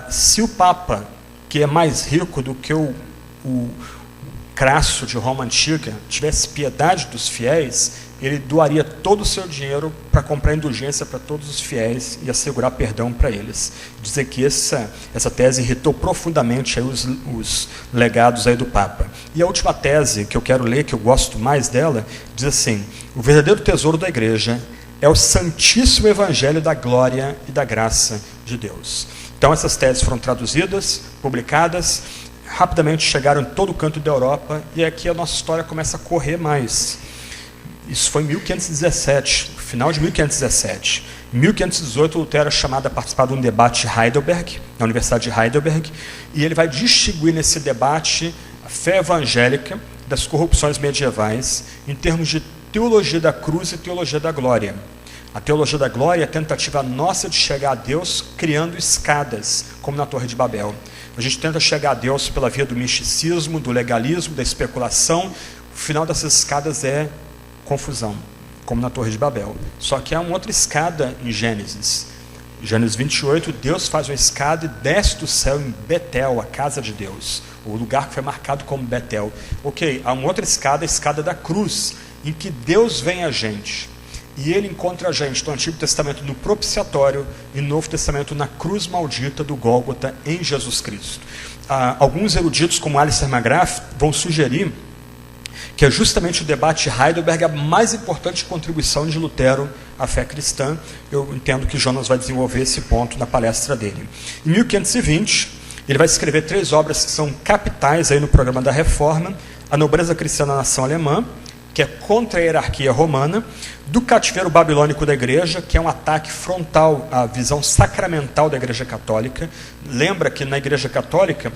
se o Papa, que é mais rico do que o Crasso de Roma Antiga, tivesse piedade dos fiéis, ele doaria todo o seu dinheiro para comprar indulgência para todos os fiéis e assegurar perdão para eles. Dizer que essa tese irritou profundamente aí os legados aí do Papa. E a última tese que eu quero ler, que eu gosto mais dela, diz assim: o verdadeiro tesouro da igreja é o santíssimo evangelho da glória e da graça de Deus. Então essas teses foram traduzidas, publicadas, rapidamente chegaram em todo o canto da Europa, e aqui a nossa história começa a correr mais. Isso foi em 1517, final de 1517. Em 1518, Lutero é chamado a participar de um debate em Heidelberg, na Universidade de Heidelberg, e ele vai distinguir nesse debate a fé evangélica das corrupções medievais, em termos de teologia da cruz e teologia da glória. A teologia da glória é a tentativa nossa de chegar a Deus criando escadas, como na Torre de Babel. A gente tenta chegar a Deus pela via do misticismo, do legalismo, da especulação. O final dessas escadas é confusão, como na Torre de Babel. Só que há uma outra escada em Gênesis. Gênesis 28, Deus faz uma escada e desce do céu em Betel, a casa de Deus, o lugar que foi marcado como Betel. Ok, há uma outra escada, a escada da cruz, em que Deus vem a gente. E ele encontra a gente no Antigo Testamento no propiciatório e no Novo Testamento na cruz maldita do Gólgota em Jesus Cristo. Alguns eruditos, como Alistair McGrath, vão sugerir que é justamente o debate de Heidelberg a mais importante contribuição de Lutero à fé cristã. Eu entendo que Jonas vai desenvolver esse ponto na palestra dele. Em 1520, ele vai escrever 3 obras que são capitais aí no programa da Reforma: A Nobreza Cristã na Nação Alemã, que é contra a hierarquia romana; do cativeiro babilônico da igreja, que é um ataque frontal à visão sacramental da igreja católica. Lembra que na igreja católica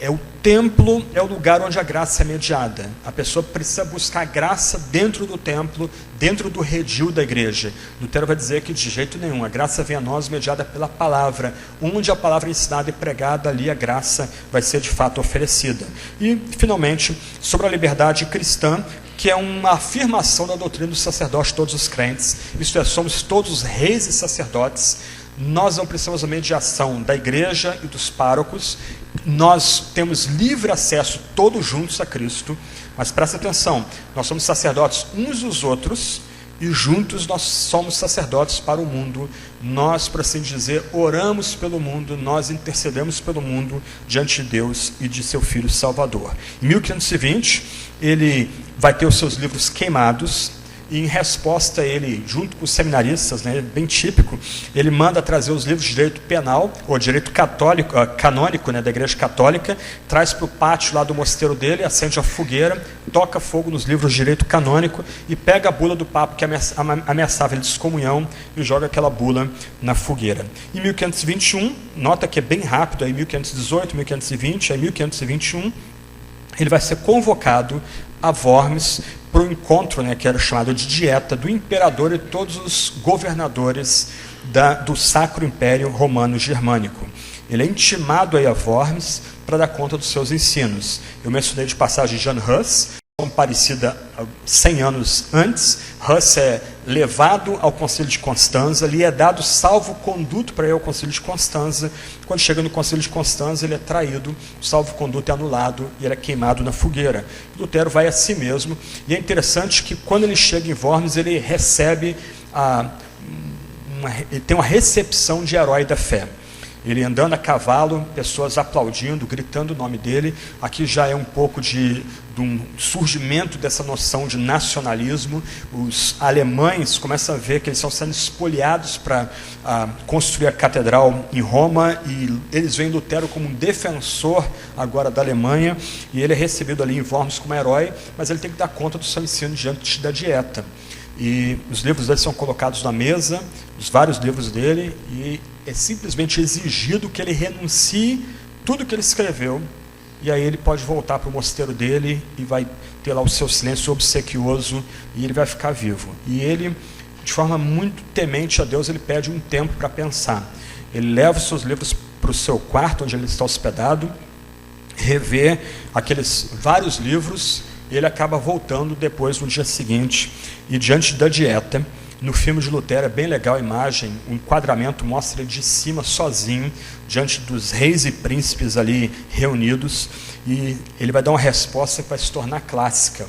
o templo é o lugar onde a graça é mediada. A pessoa precisa buscar graça dentro do templo, dentro do redil da igreja. Lutero vai dizer que de jeito nenhum, a graça vem a nós mediada pela palavra. Onde a palavra é ensinada e pregada, ali a graça vai ser de fato oferecida. E, finalmente, sobre a liberdade cristã, que é uma afirmação da doutrina do sacerdote de todos os crentes. Isto é, somos todos reis e sacerdotes. Nós não precisamos da mediação da igreja e dos párocos. Nós temos livre acesso todos juntos a Cristo. Mas presta atenção, nós somos sacerdotes uns dos outros e juntos nós somos sacerdotes para o mundo. Nós, por assim dizer, oramos pelo mundo, nós intercedemos pelo mundo diante de Deus e de seu Filho Salvador. Em 1520, ele vai ter os seus livros queimados. E em resposta, ele, junto com os seminaristas, bem típico, ele manda trazer os livros de direito penal, ou direito católico, canônico, da igreja católica, traz para o pátio lá do mosteiro dele, acende a fogueira, toca fogo nos livros de direito canônico e pega a bula do Papa que ameaçava ele de excomunhão e joga aquela bula na fogueira. Em 1521, nota que é bem rápido, aí 1518, 1520, aí 1521, ele vai ser convocado a Worms para o encontro, que era chamado de dieta, do imperador e todos os governadores do Sacro Império Romano Germânico. Ele é intimado aí a Worms para dar conta dos seus ensinos. Eu mencionei de passagem Jan Hus, parecida 100 anos antes. Hus é levado ao Concílio de Constanza, lhe é dado salvo-conduto para ir ao Concílio de Constanza. Quando chega no Concílio de Constanza, ele é traído, o salvo-conduto é anulado e ele é queimado na fogueira. Lutero vai a si mesmo, e é interessante que quando ele chega em Worms, ele recebe ele tem uma recepção de herói da fé. Ele andando a cavalo, pessoas aplaudindo, gritando o nome dele. Aqui já é um pouco de um surgimento dessa noção de nacionalismo. Os alemães começam a ver que eles estão sendo espoliados para construir a catedral em Roma, e eles veem Lutero como um defensor agora da Alemanha, e ele é recebido ali em Worms como herói, mas ele tem que dar conta do seu ensino diante da dieta. E os livros dele são colocados na mesa, os vários livros dele, e é simplesmente exigido que ele renuncie tudo que ele escreveu, e aí ele pode voltar para o mosteiro dele e vai ter lá o seu silêncio obsequioso, e ele vai ficar vivo. E ele, de forma muito temente a Deus, ele pede um tempo para pensar. Ele leva os seus livros para o seu quarto, onde ele está hospedado, revê aqueles vários livros, e ele acaba voltando depois, no dia seguinte, e diante da dieta. No filme de Lutero é bem legal a imagem, o enquadramento mostra ele de cima, sozinho, diante dos reis e príncipes ali reunidos, e ele vai dar uma resposta que vai se tornar clássica.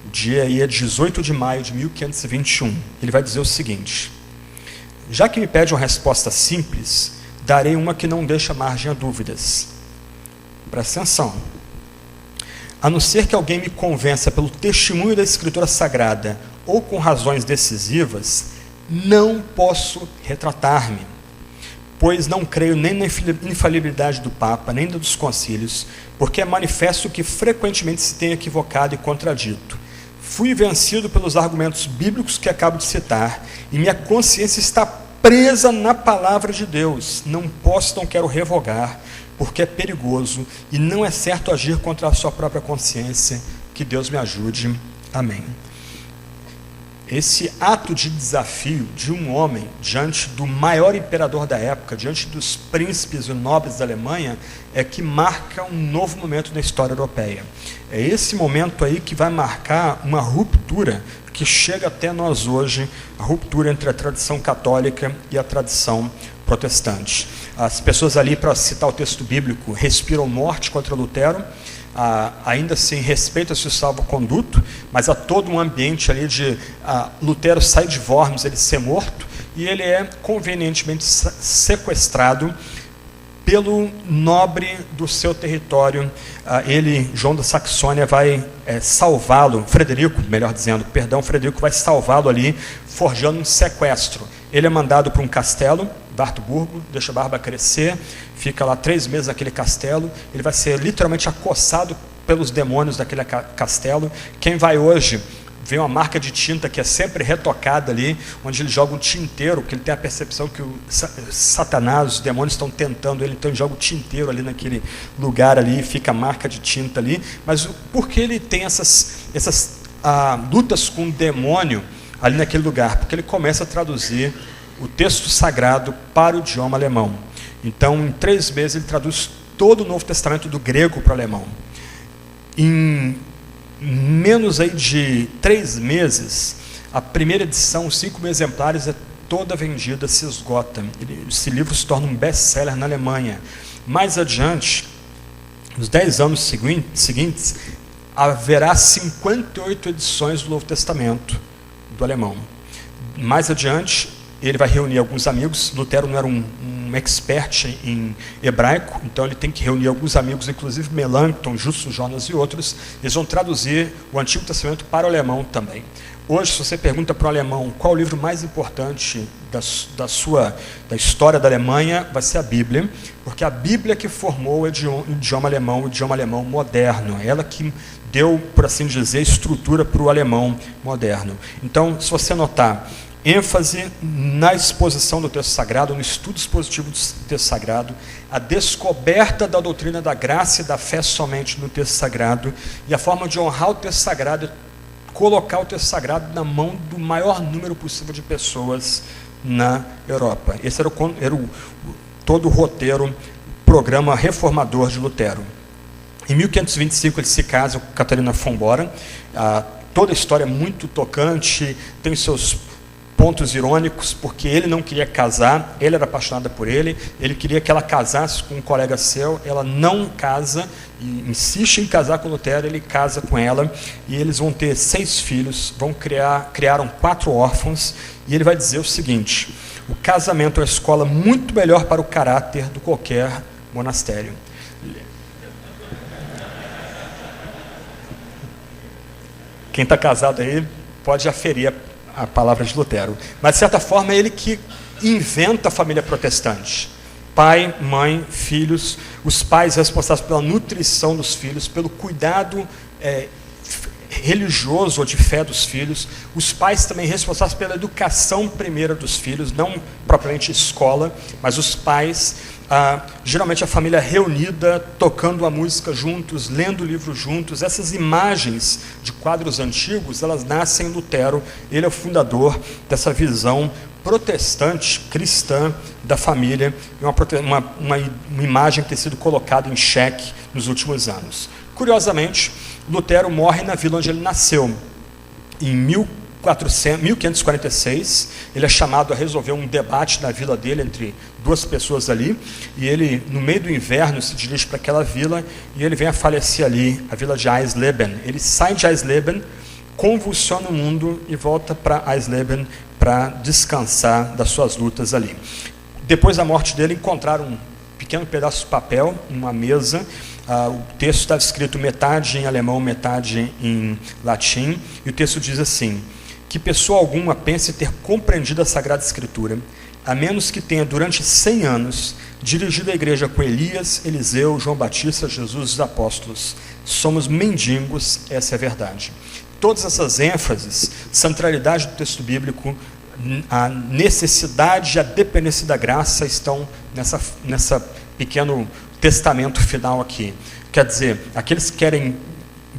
O dia aí é 18 de maio de 1521. Ele vai dizer o seguinte: já que me pede uma resposta simples, darei uma que não deixa margem a dúvidas. Presta atenção. A não ser que alguém me convença pelo testemunho da Escritura Sagrada ou com razões decisivas, não posso retratar-me, pois não creio nem na infalibilidade do Papa, nem dos concílios, porque é manifesto que frequentemente se tem equivocado e contradito. Fui vencido pelos argumentos bíblicos que acabo de citar, e minha consciência está presa na palavra de Deus. Não posso, não quero revogar, porque é perigoso, e não é certo agir contra a sua própria consciência. Que Deus me ajude. Amém. Esse ato de desafio de um homem diante do maior imperador da época, diante dos príncipes e nobres da Alemanha, é que marca um novo momento na história europeia. É esse momento aí que vai marcar uma ruptura que chega até nós hoje, a ruptura entre a tradição católica e a tradição protestante. As pessoas ali, para citar o texto bíblico, respiram morte contra Lutero. ainda assim respeita-se o salvo-conduto, mas há todo um ambiente ali de Lutero sai de Worms, ele ser morto, e ele é convenientemente sequestrado pelo nobre do seu território. João da Saxônia, vai salvá-lo, Frederico vai salvá-lo ali, forjando um sequestro. Ele é mandado para um castelo, Wartburgo, deixa a barba crescer, fica lá 3 meses naquele castelo, ele vai ser literalmente acossado pelos demônios daquele castelo. Quem vai hoje vê uma marca de tinta que é sempre retocada ali, onde ele joga um tinteiro, porque ele tem a percepção que o Satanás, os demônios estão tentando ele, então ele joga o tinteiro ali naquele lugar ali, fica a marca de tinta ali. Mas por que ele tem essas lutas com o demônio ali naquele lugar? Porque ele começa a traduzir o texto sagrado para o idioma alemão. Então, em 3 meses, ele traduz todo o Novo Testamento do grego para o alemão. Em menos aí de 3 meses, a primeira edição, 5 mil exemplares, é toda vendida, se esgota. Esse livro se torna um best-seller na Alemanha. Mais adiante, nos 10 anos seguintes, haverá 58 edições do Novo Testamento do alemão. Mais adiante, ele vai reunir alguns amigos. Lutero não era um expert em hebraico, então ele tem que reunir alguns amigos, inclusive Melanchthon, Justus Jonas e outros. Eles vão traduzir o Antigo Testamento para o alemão também. Hoje, se você pergunta para o alemão qual o livro mais importante da história da Alemanha, vai ser a Bíblia, porque a Bíblia que formou o idioma alemão moderno, ela que deu, por assim dizer, estrutura para o alemão moderno. Então, se você notar, ênfase na exposição do texto sagrado, no estudo expositivo do texto sagrado, a descoberta da doutrina da graça e da fé somente no texto sagrado, e a forma de honrar o texto sagrado é colocar o texto sagrado na mão do maior número possível de pessoas na Europa. Esse era todo o roteiro, programa reformador de Lutero. Em 1525 ele se casa com Catarina von Bora. Toda a história é muito tocante, tem seus pontos irônicos, porque ele não queria casar, ele era apaixonado por ele queria que ela casasse com um colega seu, ela não casa, e insiste em casar com Lutero, ele casa com ela, e eles vão ter 6 filhos, criaram 4 órfãos, e ele vai dizer o seguinte: o casamento é uma escola muito melhor para o caráter do que qualquer monastério. Quem está casado aí pode aferir a palavra de Lutero. Mas, de certa forma, é ele que inventa a família protestante. Pai, mãe, filhos, os pais responsáveis pela nutrição dos filhos, pelo cuidado religioso ou de fé dos filhos, os pais também responsáveis pela educação primeira dos filhos, não propriamente escola, mas os pais, geralmente a família reunida, tocando a música juntos, lendo o livro juntos. Essas imagens de quadros antigos, elas nascem em Lutero. Ele é o fundador dessa visão protestante, cristã da família, uma imagem que tem sido colocada em xeque nos últimos anos. Curiosamente, Lutero morre na vila onde ele nasceu. Em 1546, ele é chamado a resolver um debate na vila dele entre 2 pessoas ali, e ele, no meio do inverno, se dirige para aquela vila, e ele vem a falecer ali, a vila de Eisleben. Ele sai de Eisleben, convulsiona o mundo e volta para Eisleben para descansar das suas lutas ali. Depois da morte dele, encontraram um pequeno pedaço de papel, uma mesa. O texto está escrito metade em alemão, metade em latim, e o texto diz assim: que pessoa alguma pense ter compreendido a Sagrada Escritura, a menos que tenha durante 100 anos dirigido a igreja com Elias, Eliseu, João Batista, Jesus e os apóstolos. Somos mendigos, essa é a verdade. Todas essas ênfases, centralidade do texto bíblico, a necessidade e a dependência da graça estão nessa pequeno testamento final aqui. Quer dizer, aqueles que querem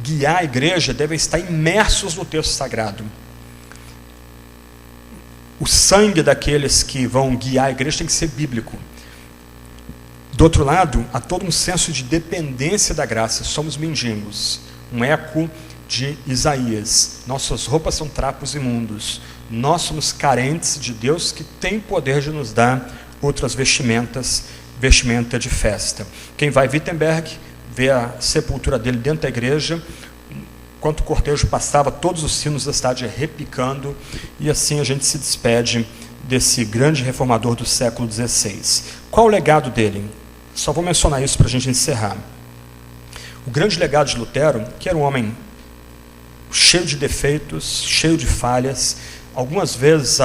guiar a igreja devem estar imersos no texto sagrado. O sangue daqueles que vão guiar a igreja tem que ser bíblico. Do outro lado, há todo um senso de dependência da graça. Somos mendigos. Um eco de Isaías. Nossas roupas são trapos imundos. Nós somos carentes de Deus, que tem poder de nos dar outras vestimentas, vestimenta de festa. Quem vai Wittenberg ver a sepultura dele dentro da igreja. Enquanto o cortejo passava, todos os sinos da cidade repicando, e assim a gente se despede desse grande reformador do século XVI. Qual o legado dele? Só vou mencionar isso para a gente encerrar. O grande legado de Lutero, que era um homem cheio de defeitos, cheio de falhas. Algumas vezes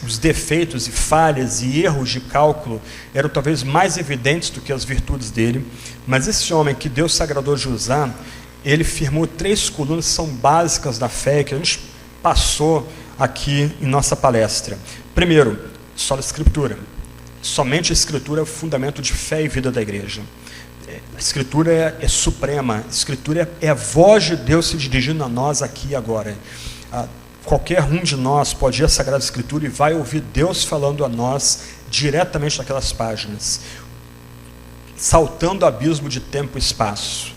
os defeitos e falhas e erros de cálculo eram talvez mais evidentes do que as virtudes dele, mas esse homem que Deus se agradou de usar, ele firmou 3 colunas que são básicas da fé, que a gente passou aqui em nossa palestra. Primeiro, só a Escritura. Somente a Escritura é o fundamento de fé e vida da igreja. A Escritura é suprema, a Escritura é a voz de Deus se dirigindo a nós aqui e agora. Qualquer um de nós pode ir à Sagrada Escritura e vai ouvir Deus falando a nós diretamente naquelas páginas, saltando o abismo de tempo e espaço,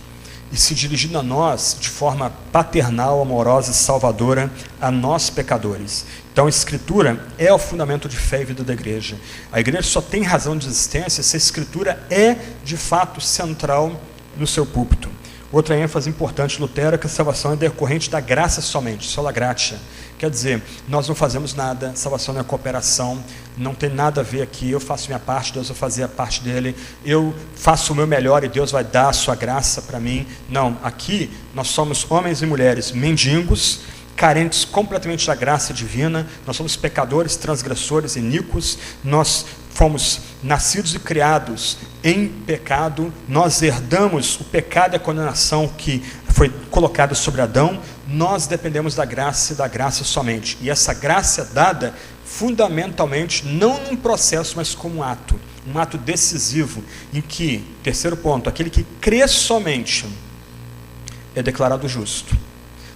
e se dirigindo a nós de forma paternal, amorosa e salvadora, a nós pecadores. Então a Escritura é o fundamento de fé e vida da igreja. A igreja só tem razão de existência se a Escritura é de fato central no seu púlpito. Outra ênfase importante de Lutero é que a salvação é decorrente da graça somente, sola gratia. Quer dizer, nós não fazemos nada, salvação não é cooperação, não tem nada a ver aqui, eu faço minha parte, Deus vai fazer a parte dele, eu faço o meu melhor e Deus vai dar a sua graça para mim. Não, aqui nós somos homens e mulheres mendigos, carentes completamente da graça divina, nós somos pecadores, transgressores, iníquos, nós fomos nascidos e criados em pecado, nós herdamos o pecado e a condenação que foi colocada sobre Adão, nós dependemos da graça e da graça somente. E essa graça é dada fundamentalmente, não num processo, mas como um ato decisivo, em que, terceiro ponto, aquele que crê somente é declarado justo.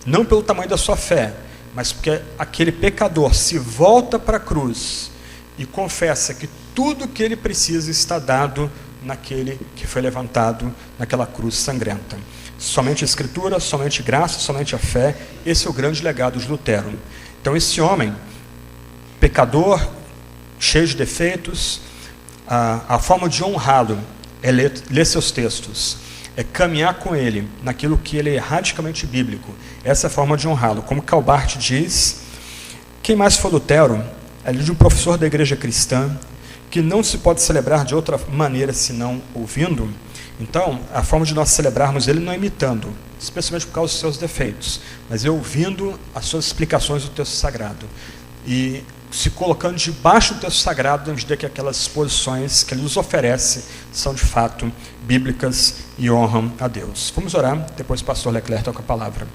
Não pelo tamanho da sua fé, mas porque aquele pecador se volta para a cruz e confessa que tudo que ele precisa está dado naquele que foi levantado naquela cruz sangrenta. Somente a Escritura, somente graça, somente a fé, esse é o grande legado de Lutero. Então esse homem, pecador, cheio de defeitos, a forma de honrá-lo é ler seus textos, é caminhar com ele naquilo que ele é radicalmente bíblico. Essa é a forma de honrá-lo. Como Calbart diz, quem mais foi Lutero? É de um professor da igreja cristã, que não se pode celebrar de outra maneira senão ouvindo. Então, a forma de nós celebrarmos ele não é imitando, especialmente por causa dos seus defeitos, mas é ouvindo as suas explicações do texto sagrado e se colocando debaixo do texto sagrado na medida que aquelas exposições que ele nos oferece são de fato bíblicas e honram a Deus. Vamos orar, depois o pastor Leclerc toca a palavra.